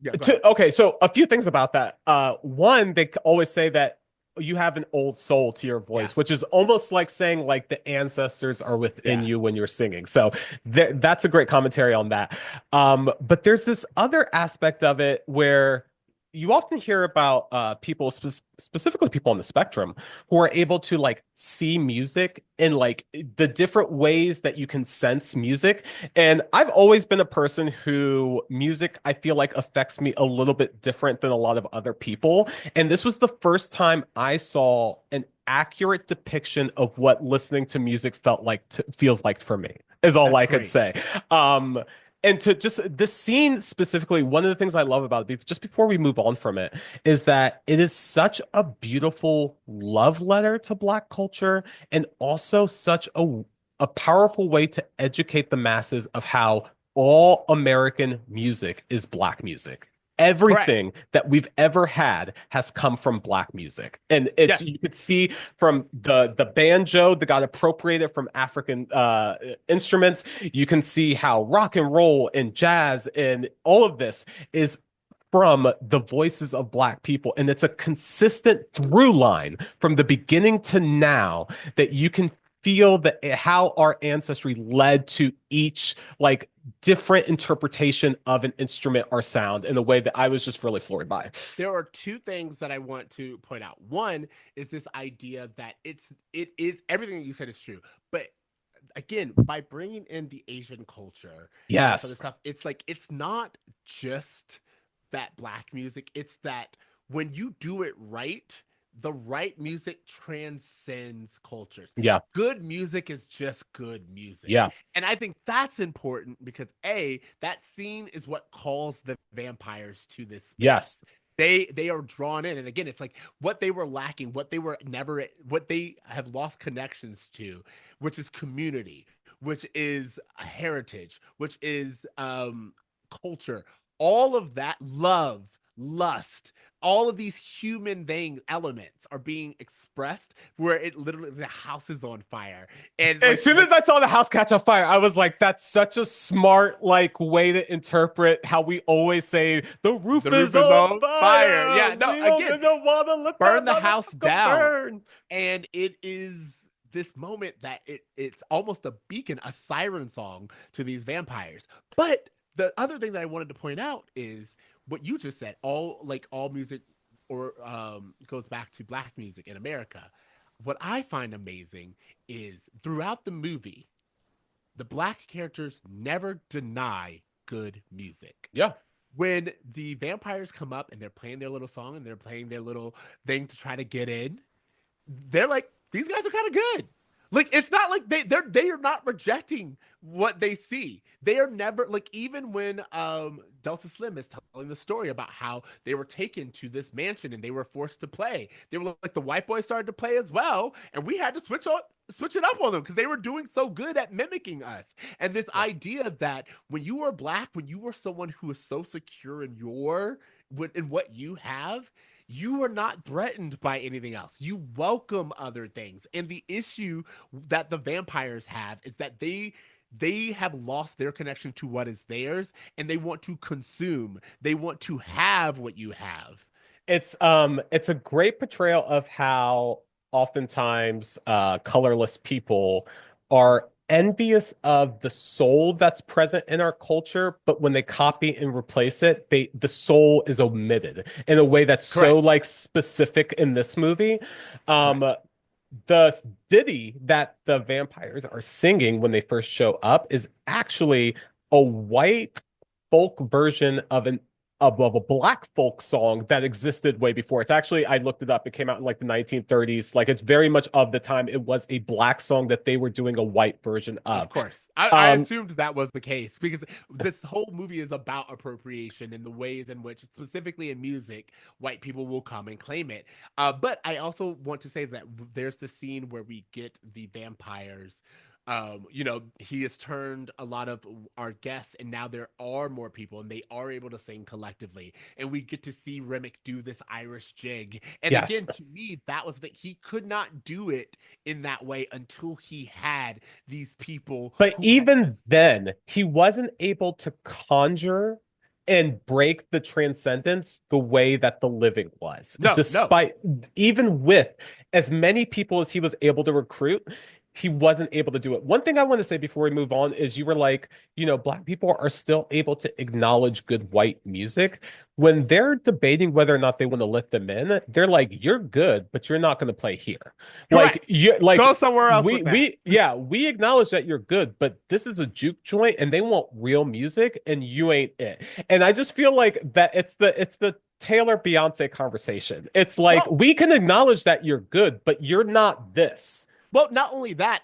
yeah, go ahead. Okay, so a few things about that. One, they always say that you have an old soul to your Yeah, voice, which is almost like saying like the ancestors are within yeah. you when you're singing. So that's a great commentary on that. But there's this other aspect of it where you often hear about people, specifically people on the spectrum, who are able to like see music in like the different ways that you can sense music. And I've always been a person who music, I feel like affects me a little bit different than a lot of other people. And this was the first time I saw an accurate depiction of what listening to music felt like feels like for me, is all That's I could great. say. Um, and to just this scene specifically, one of the things I love about it, just before we move on from it, is that it is such a beautiful love letter to Black culture and also such a powerful way to educate the masses of how all American music is Black music. Correct. Everything that we've ever had has come from Black music. And it's Yes. you could see from the banjo that got appropriated from African instruments. You can see how rock and roll and jazz and all of this is from the voices of Black people. And it's a consistent through line from the beginning to now that you can feel that how our ancestry led to each like different interpretation of an instrument or sound in a way that I was just really floored by. There are two things that I want to point out. One is this idea that it is everything you said is true, but again, by bringing in the Asian culture and this other Yes. stuff, it's like it's not just that Black music. It's that when you do it right, the right music transcends cultures. Yeah. Good music is just good music. Yeah. And I think that's important because A, that scene is what calls the vampires to this space. Yes. They are drawn in. And again, it's like what they were lacking, what they were never what they have lost connections to, which is community, which is a heritage, which is culture, all of that, love, lust, all of these human thing elements are being expressed where it literally the house is on fire. And As soon like as I saw the house catch on fire, I was like, that's such a smart like way to interpret how we always say the roof the roof is is on on fire. fire. Yeah, no, We again, don't want to let burn that the house motherfucker down. burn. And it is this moment that it's almost a beacon, a siren song to these vampires. But the other thing that I wanted to point out is what you just said. All music or goes back to Black music in America. What I find amazing is throughout the movie, the Black characters never deny good music. Yeah. When the vampires come up and they're playing their little song and they're playing their little thing to try to get in, they're like, these guys are kind of good. Like it's not like they are not rejecting what they see. They are never like even when Delta Slim is telling the story about how they were taken to this mansion and they were forced to play. They were like the white boys started to play as well, and we had to switch it up on them because they were doing so good at mimicking us. And this Yeah. idea that when you were Black, when you were someone who is so secure in in what you have, you are not threatened by anything else. You welcome other things. And the issue that the vampires have is that they have lost their connection to what is theirs and they want to consume. They want to have what you have. It's a great portrayal of how oftentimes colorless people are envious of the soul that's present in our culture, but when they copy and replace it, the soul is omitted in a way that's so Correct. like specific in this movie. Um, Correct. the ditty that the vampires are singing when they first show up is actually a white folk version of a black folk song that existed way before. It's actually, I looked it up. It came out in like the 1930s. Like it's very much of the time. It was a black song that they were doing a white version Of of. course. I Um, assumed that was the case because this whole movie is about appropriation and the ways in which, specifically in music, white people will come and claim it. But I also want to say that there's the scene where we get the vampires. He has turned a lot of our guests, and now there are more people, and they are able to sing collectively. And we get to see Remick do this Irish jig. And yes, again, to me, that was that he could not do it in that way until he had these people but who had even just then, he wasn't able to conjure and break the transcendence the way that the living was. no. Despite, even with as many people as he was able to recruit, he wasn't able to do it. One thing I want to say before we move on is you were like, black people are still able to acknowledge good white music. When they're debating whether or not they want to let them in, they're like, you're good, but you're not going to play here. Correct. Like you like Go somewhere else with that. we acknowledge that you're good, but this is a juke joint and they want real music and you ain't it. And I just feel like that it's the Taylor Beyonce conversation. It's like Well, we can acknowledge that you're good, but you're not this. well, not only that,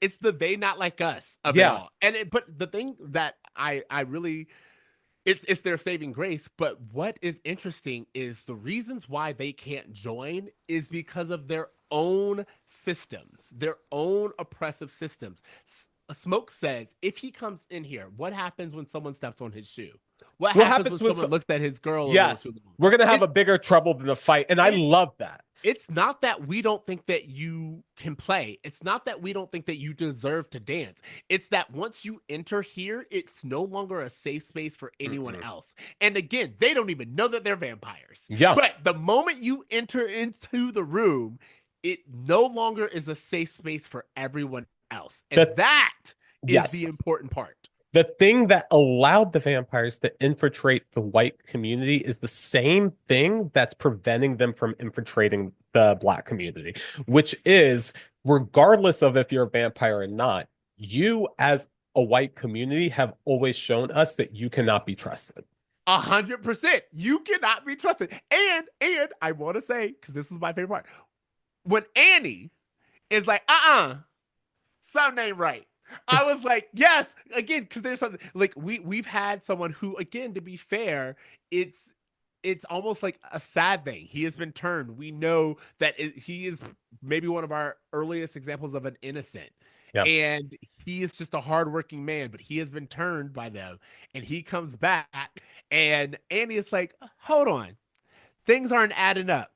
it's the they not like us of it Yeah. all. But the thing that I really it's their saving grace. But what is interesting is the reasons why they can't join is because of their own systems, their own oppressive systems. Smoke says if he comes in here, what happens when someone steps on his shoe? What What happens when happens with someone looks at his girl a little yes, too long? we're gonna have It's a bigger trouble than a fight, and I it's love that. it's not that we don't think that you can play. It's not that we don't think that you deserve to dance. It's that once you enter here, it's no longer a safe space for anyone Mm-mm. else. And again, they don't even know that they're vampires. Yeah. But the moment you enter into the room, it no longer is a safe space for everyone else. And The that is yes. the important part. The thing that allowed the vampires to infiltrate the white community is the same thing that's preventing them from infiltrating the black community, which is regardless of if you're a vampire or not, you as a white community have always shown us that you cannot be trusted. 100%. You cannot be trusted. And I want to say, because this is my favorite part, when Annie is like, something ain't right. I was like, yes, again, because there's something like we've had someone who, again, to be fair, it's it's almost like a sad thing. He has been turned. We know that he is maybe one of our earliest examples of an innocent. Yeah. And he is just a hardworking man, but he has been turned by them. And he comes back, and Annie is like, hold on, things aren't adding up.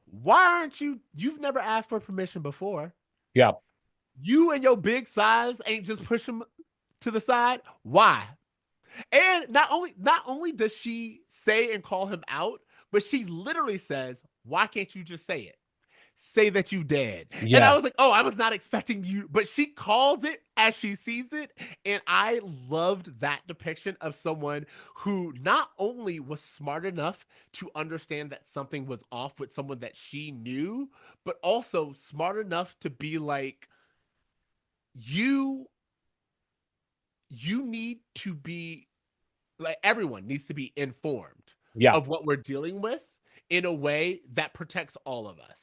Why aren't you? You've never asked for permission before. Yeah. You and your big size ain't just push him to the side. Why? And not only does she say and call him out, but she literally says, "Why can't you just say it? Say that you dead." And I Yeah. was like, "Oh, I was not expecting you," but she calls it as she sees it, and I loved that depiction of someone who not only was smart enough to understand that something was off with someone that she knew, but also smart enough to be like, you you need to be like everyone needs to be informed Yeah. of what we're dealing with in a way that protects all of us.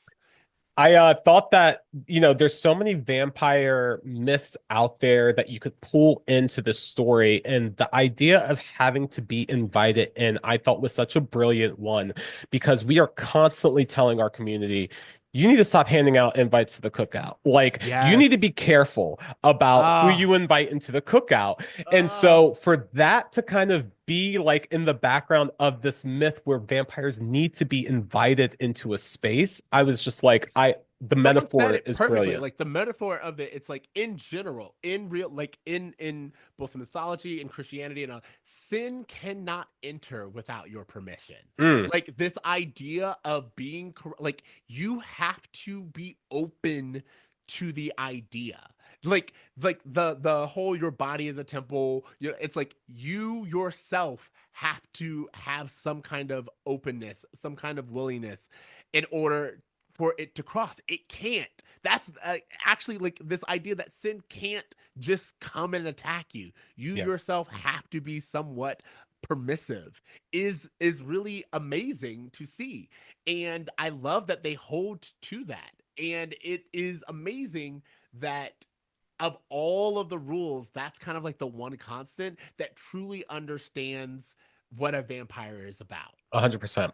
I thought that, there's so many vampire myths out there that you could pull into the story. And the idea of having to be invited in, I thought was such a brilliant one because we are constantly telling our community, you need to stop handing out invites to the cookout. Like, you need to be Yes. careful about who Ah. you invite into the cookout. And Ah. so, for that to kind of be like in the background of this myth where vampires need to be invited into a space, I was just like, the Someone said metaphor it is perfectly. brilliant. Like the metaphor of it, it's like in general, in real, like in both mythology and Christianity and all, sin cannot enter without your permission. Mm, Like this idea of being like you have to be open to the idea. Like the whole your body is a temple, it's like you yourself have to have some kind of openness, some kind of willingness in order for it to cross. It can't. That's actually like this idea that sin can't just come and attack you. You Yeah. yourself have to be somewhat permissive is really amazing to see. And I love that they hold to that. And it is amazing that of all of the rules, that's kind of like the one constant that truly understands what a vampire is about, 100%.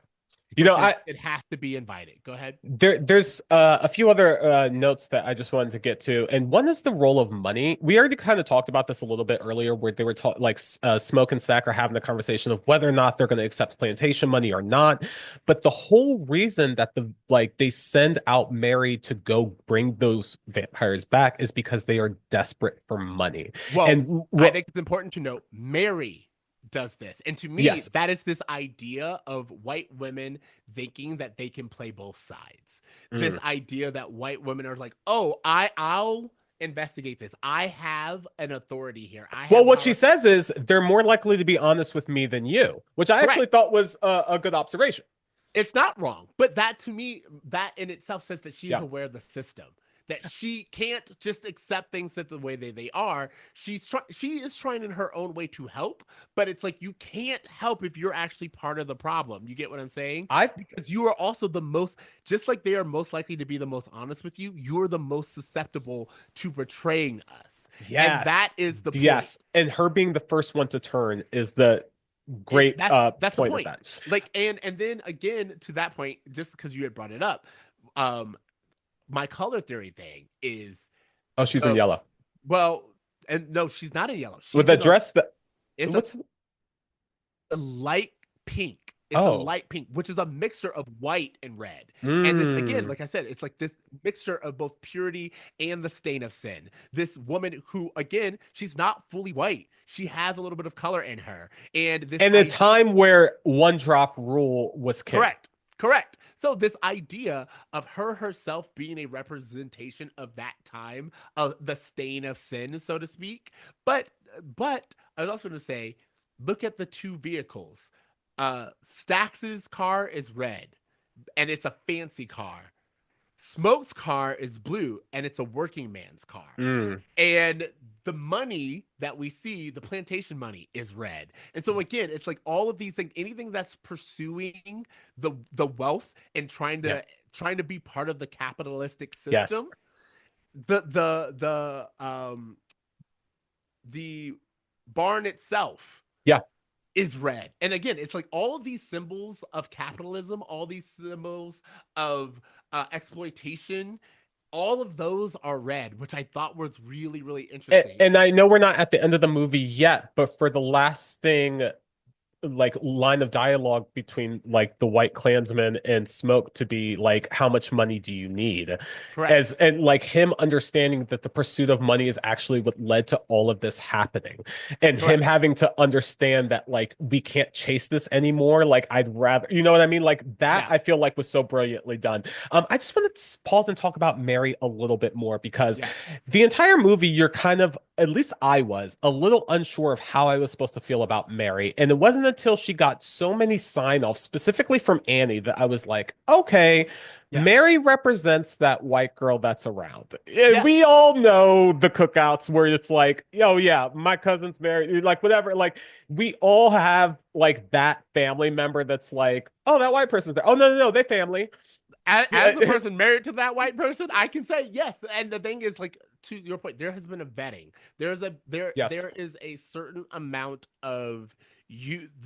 You know, which is I it has to be invited. Go ahead. there's a few other notes that I just wanted to get to, and one is the role of money. We already kind of talked about this a little bit earlier, where they were like Smoke and Stack are having the conversation of whether or not they're going to accept plantation money or not. But the whole reason that they send out Mary to go bring those vampires back is because they are desperate for money. Well, And I what? think it's important to note Mary does this. And to me, Yes. that is this idea of white women thinking that they can play both sides. This Mm. idea that white women are like, oh, I'll investigate this. I have an authority here. I Well, have what she power. says is they're more likely to be honest with me than you, which I Correct. actually thought was a good observation. It's not wrong, but that to me, that in itself says that she is Yeah. aware of the system, that she can't just accept things that the way they are. She is trying in her own way to help, but it's like you can't help if you're actually part of the problem. You get what I'm saying? I Because you are also the most, just like they are most likely to be the most honest with you, you're the most susceptible to betraying us. And Yes. that is the point. Yes. And her being the first one to turn is the great That's the point of point. that. Like, and then again to that point, just because you had brought it up, um, my color theory thing is Oh, she's in the yellow. well, and no, she's not in yellow. With She's the in a dress that it's what's a light pink. It's a oh. light pink, which is a mixture of white and red. And this, again, Mm. like I said, it's like this mixture of both purity and the stain of sin. This woman who, again, she's not fully white. She has a little bit of color in her. And this And a idea, time where one drop rule was king. correct, correct. So this idea of her herself being a representation of that time, of the stain of sin, so to speak. But I was also going to say, look at the two vehicles. Stax's car is red, and it's a fancy car. Smoke's car is blue, and it's a working man's car. Mm. And the money that we see, the plantation money, is red. And so again, it's like all of these things, anything that's pursuing the wealth and Yeah. trying to be part of the capitalistic Yes. system, the barn itself Yeah. is red. And again, it's like all of these symbols of capitalism, all these symbols of exploitation, all of those are red, which I thought was really, really interesting. And I know we're not at the end of the movie yet, but for the last thing like line of dialogue between like the white Klansman and Smoke to be like, how much money do you need? As Correct. and like him understanding that the pursuit of money is actually what led to all of this happening. And him Correct. having to understand that like we can't chase this anymore. Like I'd rather, you know what I mean? Like that Yeah. I feel like was so brilliantly done. I just want to pause and talk about Mary a little bit more because Yeah. the entire movie, you're kind of, at least I was, a little unsure of how I was supposed to feel about Mary. And it wasn't until she got so many sign-offs, specifically from Annie, that I was like, okay, Yeah. Mary represents that white girl that's around. And Yeah. we all know the cookouts where it's like, oh yeah, my cousin's married, like whatever. Like we all have like that family member that's like, oh, that white person's there. Oh no, they family. As the person married to that white person, I can say yes. And the thing is, like, to your point, there has been a vetting. Yes. There is a certain amount of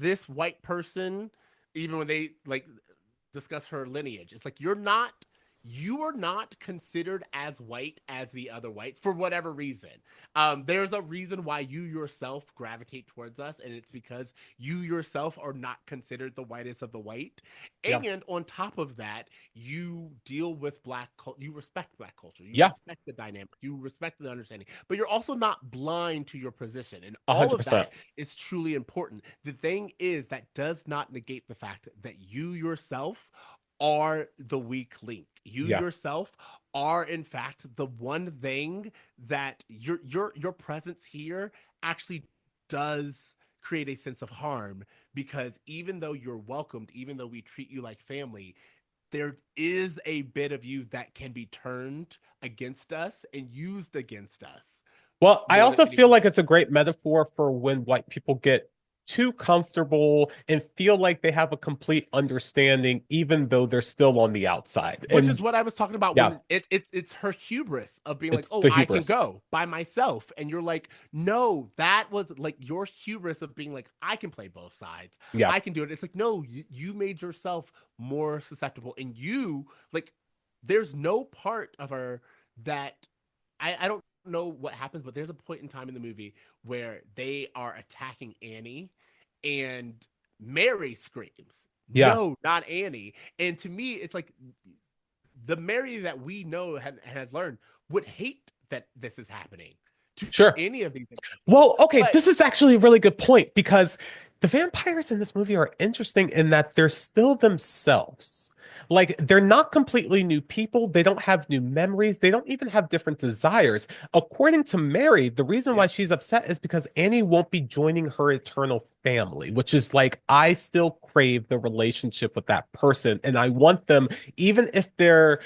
this white person, even when they like discuss her lineage, it's like you are not considered as white as the other whites for whatever reason. There's a reason why you yourself gravitate towards us, and it's because you yourself are not considered the whitest of the white. Yeah. And on top of that, you deal with black culture, you respect black culture, you Yeah. respect the dynamic, you respect the understanding, but you're also not blind to your position. And all of 100%. that is truly important. The thing is that does not negate the fact that you yourself are the weak link. You Yeah. yourself are in fact the one thing that your presence here actually does create a sense of harm, because even though you're welcomed, even though we treat you like family, there is a bit of you that can be turned against us and used against us Well, I more than also feel anything like else. it's a great metaphor for when white people get too comfortable and feel like they have a complete understanding, even though they're still on the outside. Which is And what I was talking about yeah, when it's her hubris of being like, it's oh, the I can hubris. go by myself, and you're like, no, that was like your hubris of being like, I can play both sides, Yeah, I can do it. It's like, no, you made yourself more susceptible, and you like, there's no part of her that I don't know what happens, but there's a point in time in the movie where they are attacking Annie, and Mary screams, yeah, no, not Annie. And to me, it's like the Mary that we know has learned would hate that this is happening to sure. any of these individuals. Well, okay, But this is actually a really good point because the vampires in this movie are interesting in that they're still themselves. Like, they're not completely new people. They don't have new memories. They don't even have different desires. According to Mary, the reason why yeah, she's upset is because Annie won't be joining her eternal family, which is like, I still crave the relationship with that person. And I want them, even if they're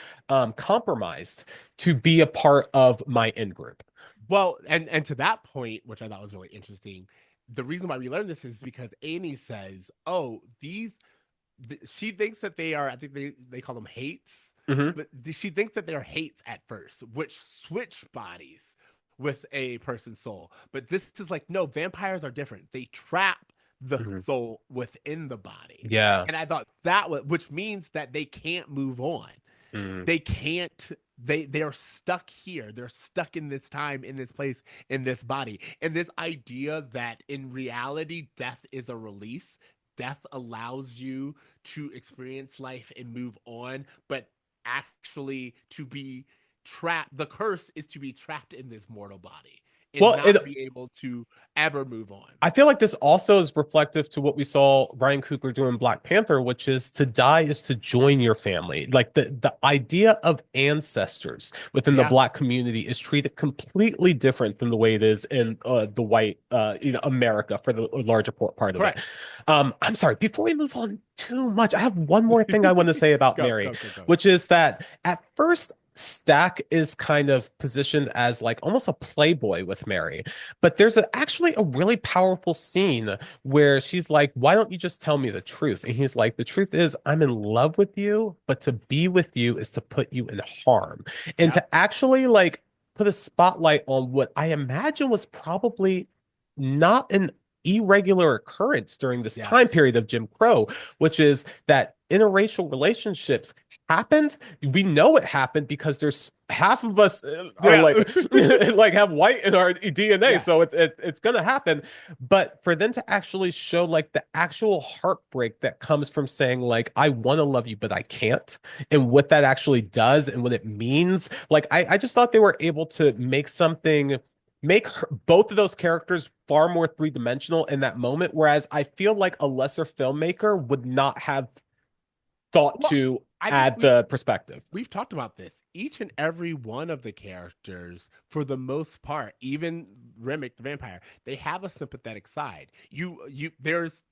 compromised, to be a part of my in group. well, and to that point, which I thought was really interesting, the reason why we learned this is because Annie says, "Oh, she thinks that they are. I think they call them hates, Hmm. but she thinks that they're hates at first, which switch bodies with a person's soul. But this is like, no, vampires are different. They trap the Hmm. soul within the body, Yeah. and I thought that was, which means that they can't move on. Mm. They can't. They're stuck here. They're stuck in this time, in this place, in this body. And this idea that in reality, death is a release. Death allows you to experience life and move on, but actually to be trapped. The curse is to be trapped in this mortal body and Well, it not be able to ever move on. I feel like this also is reflective to what we saw Ryan Coogler do in Black Panther, which is to die is to join your family. Like the idea of ancestors within the Yeah, Black community is treated completely different than the way it is in the white, America for the larger part of it. correct. I'm sorry. Before we move on too much, I have one more thing I want to say about Go, Mary, go, go, go. which is that at first. Stack is kind of positioned as like almost a playboy with Mary, but there's actually a really powerful scene where she's like, "Why don't you just tell me the truth?" And he's like, "The truth is, I'm in love with you, but to be with you is to put you in harm." And Yep. to actually like put a spotlight on what I imagine was probably not an irregular occurrence during this Yeah. time period of Jim Crow, which is that interracial relationships happened. We know it happened because there's half of us are Yeah. like like have white in our DNA, Yeah. so it's gonna happen. But for them to actually show like the actual heartbreak that comes from saying like I want to love you but I can't, and what that actually does and what it means, like I just thought they were able to make both of those characters far more three-dimensional in that moment, whereas I feel like a lesser filmmaker would not have thought Well, to I think add the perspective. we've talked about this. Each and every one of the characters, for the most part, even Remick the vampire, they have a sympathetic side. There's,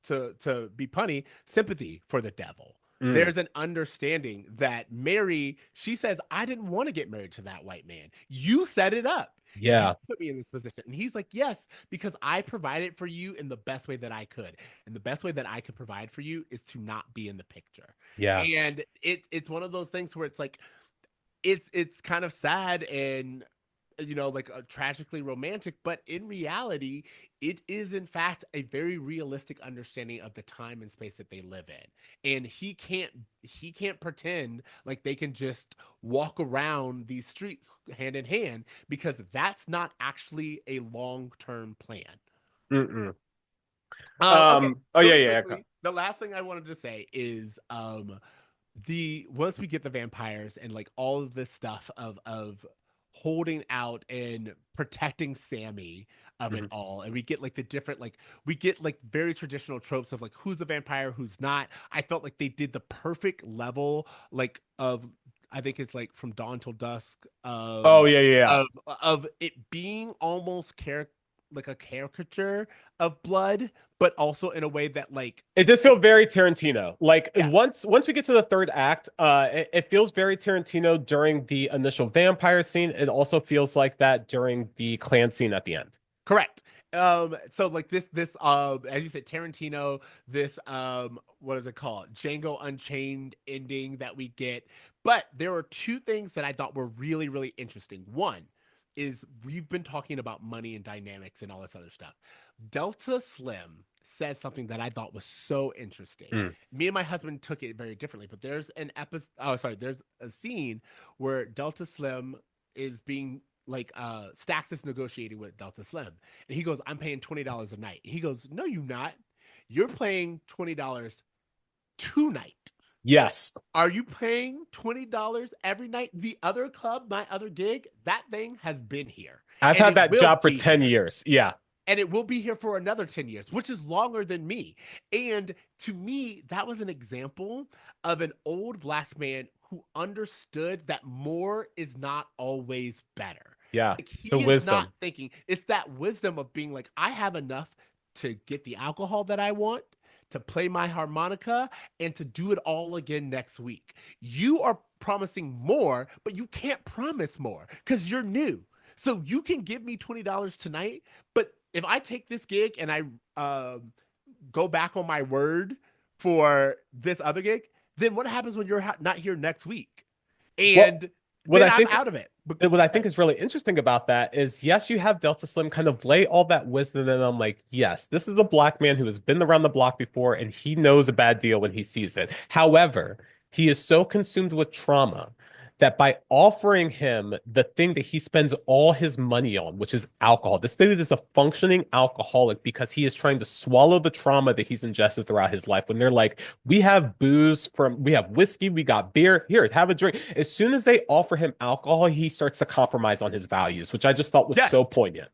to be punny, sympathy for the devil. Mm, There's an understanding that Mary, she says, I didn't want to get married to that white man. You set it up. You yeah, put me in this position. And he's like, yes, because I provided for you in the best way that I could. And the best way that I could provide for you is to not be in the picture. yeah. And it's one of those things where it's like, it's kind of sad and like tragically romantic, but in reality it is in fact a very realistic understanding of the time and space that they live in, and he can't pretend like they can just walk around these streets hand in hand, because that's not actually a long-term plan. Mm-mm. Okay, Oh yeah, really yeah, yeah. quickly, the last thing I wanted to say is the once we get the vampires and like all of this stuff of holding out and protecting Sammie of it Mhm. all. And we get like the different, like, we get like very traditional tropes of like who's a vampire, who's not. I felt like they did the perfect level, like, of, I think it's like From Dawn Till Dusk, Oh yeah, yeah, yeah. of of it being almost like a caricature of blood, but also in a way that like It did feel very Tarantino. Like yeah, once we get to the third act, it feels very Tarantino during the initial vampire scene. It also feels like that during the clan scene at the end. correct. So like this as you said, Tarantino, this what is it called, Django Unchained ending that we get. But there were two things that I thought were really really interesting. One is, we've been talking about money and dynamics and all this other stuff. Delta Slim says something that I thought was so interesting. Mm. Me and my husband took it very differently, but there's an episode, oh sorry, there's a scene where Delta Slim is being like, Stax is negotiating with Delta Slim, and he goes, I'm paying $20 a night. He goes, no, you're not. You're paying $20 tonight. Yes, Are you paying $20 every night? The other club, my other gig, that thing has been here, I've and had it that will job for be 10 here, years. Yeah. and it will be here for another 10 years, which is longer than me. And to me, that was an example of an old black man who understood that more is not always better. Yeah. Like, The he is not wisdom. thinking, it's that wisdom of being like, I have enough to get the alcohol that I want, to play my harmonica, and to do it all again next week. You are promising more, but you can't promise more because you're new. So you can give me $20 tonight, but if I take this gig and I go back on my word for this other gig, then what happens when you're not here next week? What And what then I I'm think out of it. But what I think is really interesting about that is, yes, you have Delta Slim kind of lay all that wisdom, and I'm like, yes, this is a black man who has been around the block before, and he knows a bad deal when he sees it. However, he is so consumed with trauma that by offering him the thing that he spends all his money on, which is alcohol, this dude is a functioning alcoholic because he is trying to swallow the trauma that he's ingested throughout his life. When they're like, we have whiskey, we got beer, here, have a drink. As soon as they offer him alcohol, he starts to compromise on his values, which I just thought was yes, so poignant.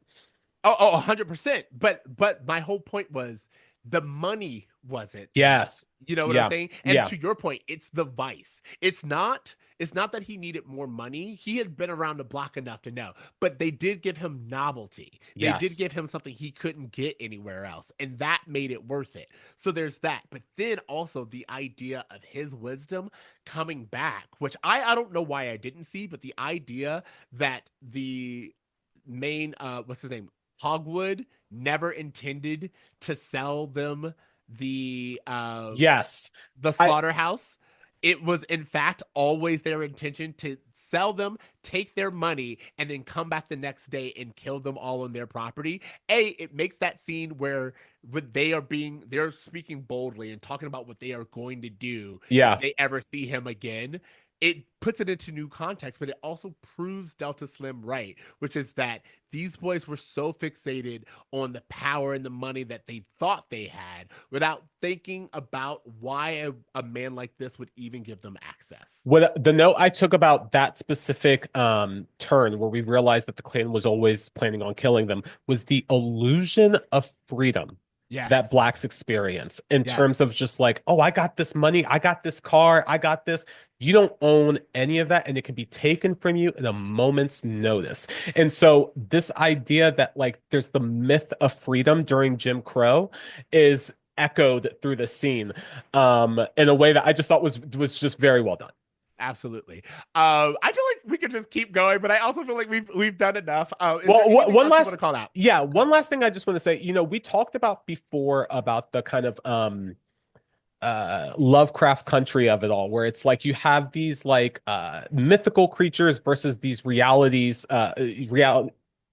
oh, 100%. But my whole point was, the money wasn't enough. Yes. You know what I'm Yeah. saying? And Yeah. to your point, it's the vice. It's not that he needed more money. He had been around the block enough to know. But they did give him novelty. They did Yes. give him something he couldn't get anywhere else. And that made it worth it. So there's that. But then also the idea of his wisdom coming back, which I don't know why I didn't see, but the idea that the main, what's his name, Hogwood, never intended to sell them the uh Yes. the I slaughterhouse. It was in fact always their intention to sell them, take their money, and then come back the next day and kill them all on their property. It makes that scene where when they're speaking boldly and talking about what they are going to do if yeah. they ever see him again. It puts it into new context, but it also proves Delta Slim right, which is that these boys were so fixated on the power and the money that they thought they had without thinking about why a man like this would even give them access. What the note I took about that specific turn where we realized that the clan was always planning on killing them was the illusion of freedom that Yes. blacks experience in Yes. terms of just like, oh, I got this money, I got this car, I got this. You don't own any of that, and it can be taken from you in a moment's notice. And so this idea that like there's the myth of freedom during Jim Crow is echoed through the scene in a way that I just thought was just very well done. Absolutely. I feel like we could just keep going, but I also feel like we've done enough. Is there Well, anything one else you want to last, call out? yeah, one last thing I just want to say, we talked about before about the kind of Lovecraft country of it all, where it's like you have these like mythical creatures versus these real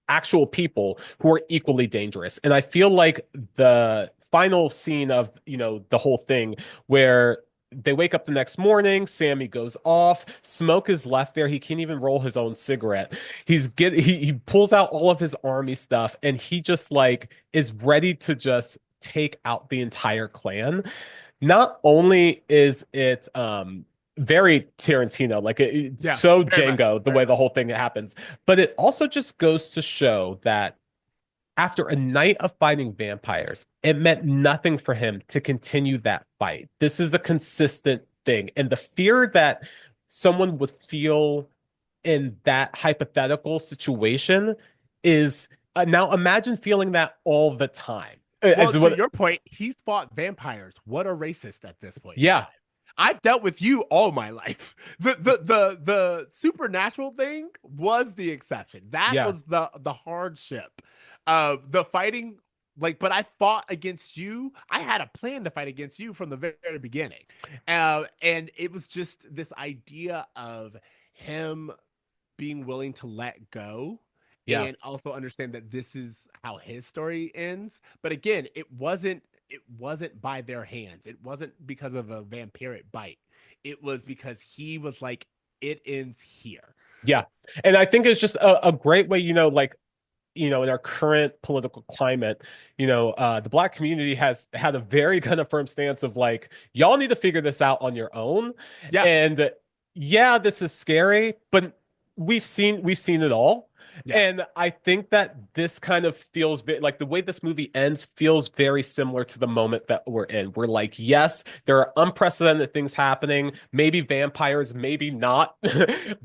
actual people who are equally dangerous. And I feel like the final scene of, the whole thing where they wake up the next morning, Sammie goes off, Smoke is left there. He can't even roll his own cigarette. He pulls out all of his army stuff and he just like is ready to just take out the entire clan. Not only is it very Tarantino, like it's Yeah, so very much, Django the very way the much. whole thing happens. But it also just goes to show that after a night of fighting vampires, it meant nothing for him to continue that fight. This is a consistent thing. And the fear that someone would feel in that hypothetical situation is now imagine feeling that all the time. Well, Is to what, your point, he's fought vampires. What a racist at this point in time. yeah, I've dealt with you all my life. The supernatural thing was the exception. That yeah, was the hardship. The fighting, like, but I fought against you. I had a plan to fight against you from the very beginning. And it was just this idea of him being willing to let go yeah. and also understand that this is how his story ends. But again, it wasn't by their hands. It wasn't because of a vampiric bite. It was because he was like, it ends here. Yeah. And I think it's just a great way, like, in our current political climate, the Black community has had a very kind of firm stance of like, y'all need to figure this out on your own. Yeah. And yeah, this is scary, but we've seen it all. Yeah. And I think that this kind of feels like the way this movie ends feels very similar to the moment that we're in. We're like, yes, there are unprecedented things happening, maybe vampires, maybe not,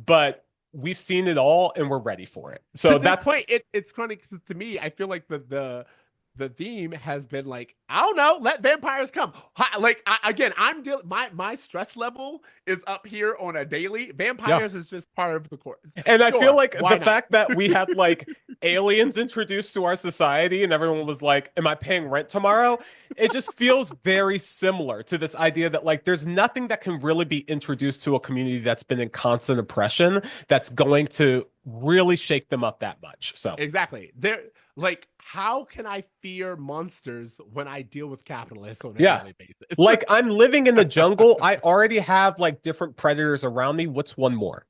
but we've seen it all and we're ready for it. To So this that's point, it's funny 'cause to me, I feel like the theme has been like, I don't know, let vampires come. Like again, I'm dealing my stress level is up here on a daily. yeah. Vampires is just part of the course. And I feel Sure, like why the not? fact that we had like aliens introduced to our society and everyone was like, am I paying rent tomorrow? It just feels very similar to this idea that like there's nothing that can really be introduced to a community that's been in constant oppression that's going to really shake them up that much. So Exactly. They're like, how can I fear monsters when I deal with capitalists on a yeah. daily basis? Like I'm living in the jungle. I already have like different predators around me. What's one more?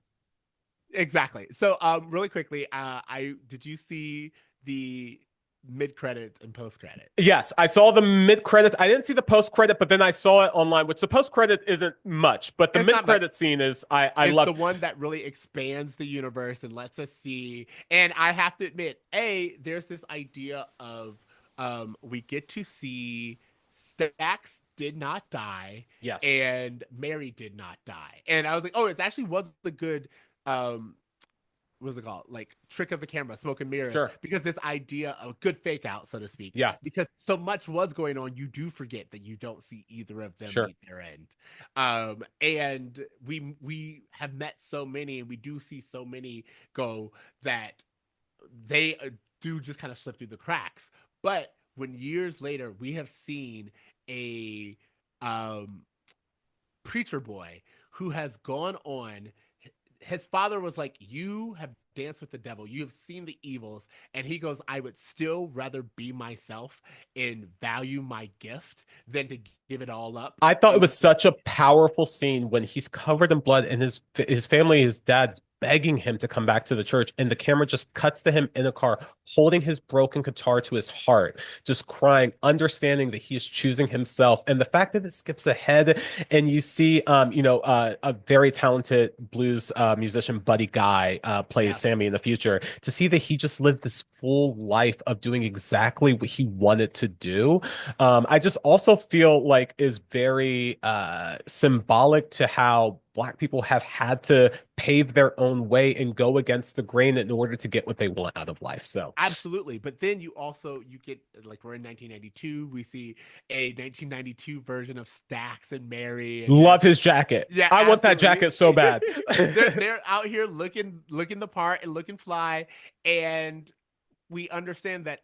Exactly. So, really quickly, I did you see the mid credits and post credit? Yes, I saw the mid credits. I didn't see the post credit, but then I saw it online, which the post credit isn't much, but the It's mid not much. credit scene is I It's love. the one that really expands the universe and lets us see. And I have to admit, there's this idea of we get to see Stacks did not die Yes, and Mary did not die. And I was like, oh, it actually was the good um what's it called? Like trick of the camera, smoke and mirrors, sure. because this idea of good fake out, so to speak, Yeah, because so much was going on, you do forget that you don't see either of them sure. meet their end. And we have met so many, and we do see so many go that they do just kind of slip through the cracks. But when years later we have seen a um, preacher boy who has gone on, his father was like, you have danced with the devil, you have seen the evils, and he goes, I would still rather be myself and value my gift than to give it all up. I thought He it was was like, such a powerful scene when he's covered in blood and his family, his dad's begging him to come back to the church, and the camera just cuts to him in a car holding his broken guitar to his heart, just crying, understanding that he is choosing himself. And the fact that it skips ahead and you see a very talented blues musician, Buddy Guy, plays yeah, Sammie in the future, to see that he just lived this full life of doing exactly what he wanted to do. I just also feel like is very symbolic to how Black people have had to pave their own way and go against the grain in order to get what they want out of life. So absolutely. But then you get, like, we're in 1992, we see a 1992 version of Stax and Mary, and love his jacket. yeah, I want that absolutely. jacket so bad. They're out here looking the part and looking fly, and we understand that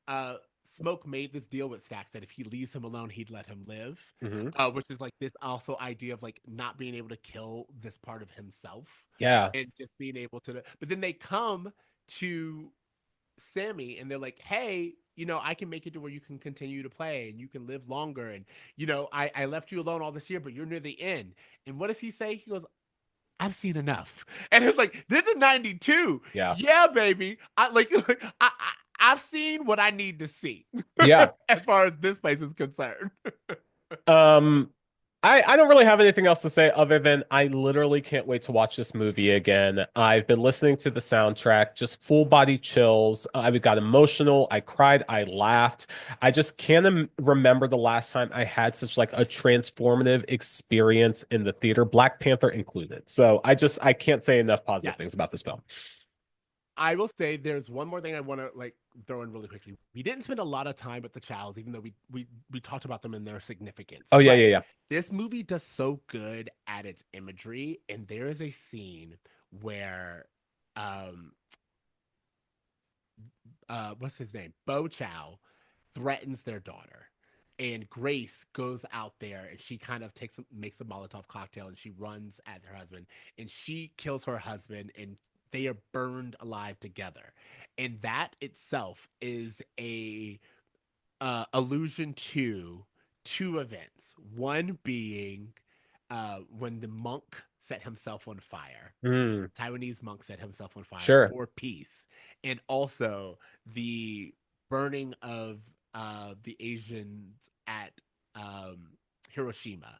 uh, Smoke made this deal with Stax that if he leaves him alone, he'd let him live, Mhm. which is like this also idea of like not being able to kill this part of himself Yeah. and just being able to. But then they come to Sammie and they're like, hey, I can make it to where you can continue to play and you can live longer. And, I left you alone all this year, but you're near the end. And what does he say? He goes, I've seen enough. And it's like, this is 92. Yeah. Yeah, baby. I've seen what I need to see Yeah. as far as this place is concerned. Um, I don't really have anything else to say other than I literally can't wait to watch this movie again. I've been listening to the soundtrack, just full body chills. I got emotional. I cried. I laughed. I just can't remember the last time I had such like a transformative experience in the theater, Black Panther included. So I can't say enough Yeah, positive things about this film. I will say there's one more thing I want to like throw in really quickly. We didn't spend a lot of time with the Chows, even though we talked about them and their significance. Oh yeah, But yeah, yeah. this movie does so good at its imagery, and there is a scene where, um, what's his name, Bo Chow, threatens their daughter. And Grace goes out there and she kind of makes a Molotov cocktail and she runs at her husband and she kills her husband and they are burned alive together. And that itself is a allusion to two events. One being when the monk set himself on fire. Mm, Taiwanese monk set himself on fire sure, for peace, and also the burning of the Asians at Hiroshima.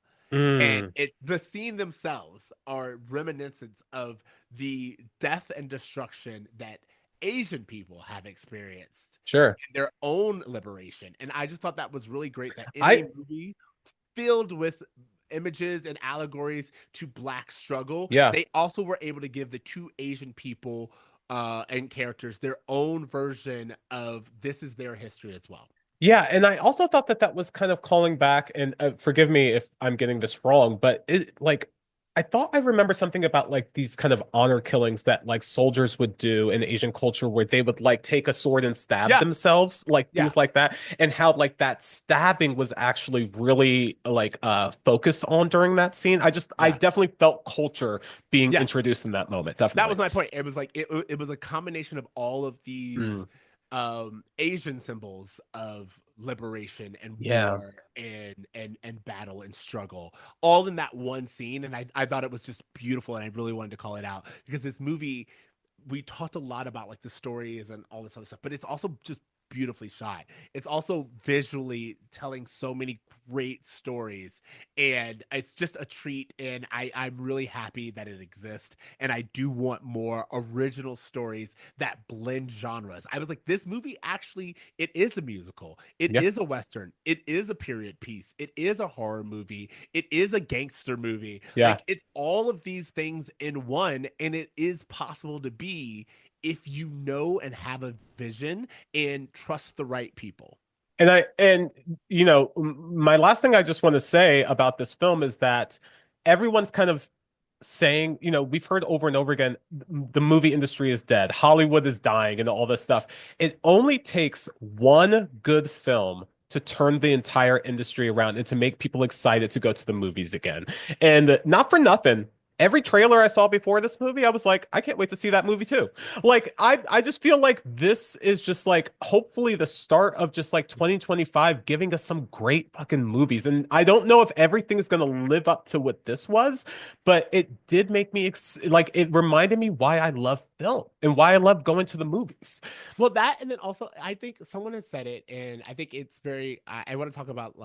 And mm, the scene themselves are reminiscence of the death and destruction that Asian people have experienced sure. in their own liberation. And I just thought that was really great that in I a movie filled with images and allegories to Black struggle, Yeah. they also were able to give the two Asian people and characters their own version of this is their history as well. Yeah, and I also thought that that was kind of calling back, and forgive me if I'm getting this wrong, but I thought I remember something about like these kind of honor killings that like soldiers would do in Asian culture where they would like take a sword and stab Yeah, themselves, like yeah, things like that, and how like that stabbing was actually really like focused on during that scene. I yes, definitely felt culture being yes. introduced in that moment, That definitely. was my point. It was like it was a combination of all of these Mm, Asian symbols of liberation and yeah. war and battle and struggle all in that one scene. And I thought it was just beautiful and I really wanted to call it out because this movie we talked a lot about like the stories and all this other stuff, but it's also just beautifully shot. It's also visually telling so many great stories, and it's just a treat. And I'm really happy that it exists. And I do want more original stories that blend genres. I was like, this movie actually, it is a musical, it Yeah. is a western, it is a period piece, it is a horror movie, it is a gangster movie. Yeah. Like it's all of these things in one, and it is possible to be if you know and have a vision and trust the right people. And you know, my last thing I just want to say about this film is that everyone's kind of saying, you know, we've heard over and over again, the movie industry is dead, Hollywood is dying, and all this stuff. It only takes one good film to turn the entire industry around and to make people excited to go to the movies again. And not for nothing, every trailer I saw before this movie, I was like, I can't wait to see that movie too. Like I just feel like this is just like hopefully the start of just like 2025 giving us some great fucking movies. And I don't know if everything is going to live up to what this was, but it did make me like it reminded me why I love film and why I love going to the movies. Well, that and then also I think someone has said it, and I think it's very. I want to talk about,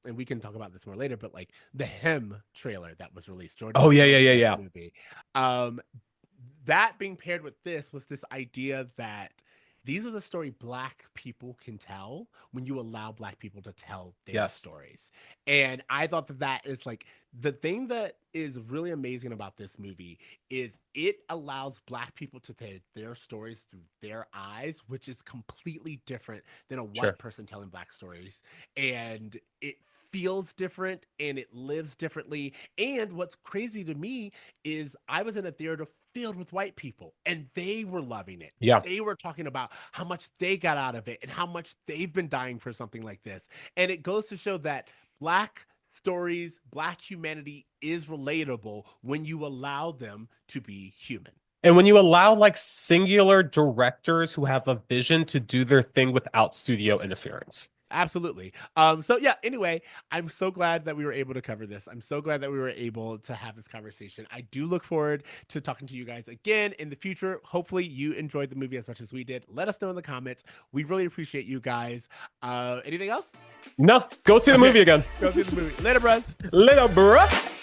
and we can talk about this more later. But like the Him trailer that was released, Jordan Oh yeah, yeah, yeah, Peele's yeah. movie, um, that being paired with this was this idea that these are the story Black people can tell when you allow Black people to tell their Yes. stories. And I thought that that is like the thing that is really amazing about this movie is it allows Black people to tell their stories through their eyes, which is completely different than a white Sure. person telling Black stories. And it feels different and it lives differently. And what's crazy to me is I was in a theater filled with white people and they were loving it. Yeah. They were talking about how much they got out of it and how much they've been dying for something like this. And it goes to show that Black stories, Black humanity is relatable when you allow them to be human. And when you allow like singular directors who have a vision to do their thing without studio interference. Absolutely. So yeah, anyway, I'm so glad that we were able to cover this. I'm so glad that we were able to have this conversation. I do look forward to talking to you guys again in the future. Hopefully you enjoyed the movie as much as we did. Let us know in the comments. We really appreciate you guys. Anything else? No, go see the movie again. Go see the movie. Later, bros. Later, bruh.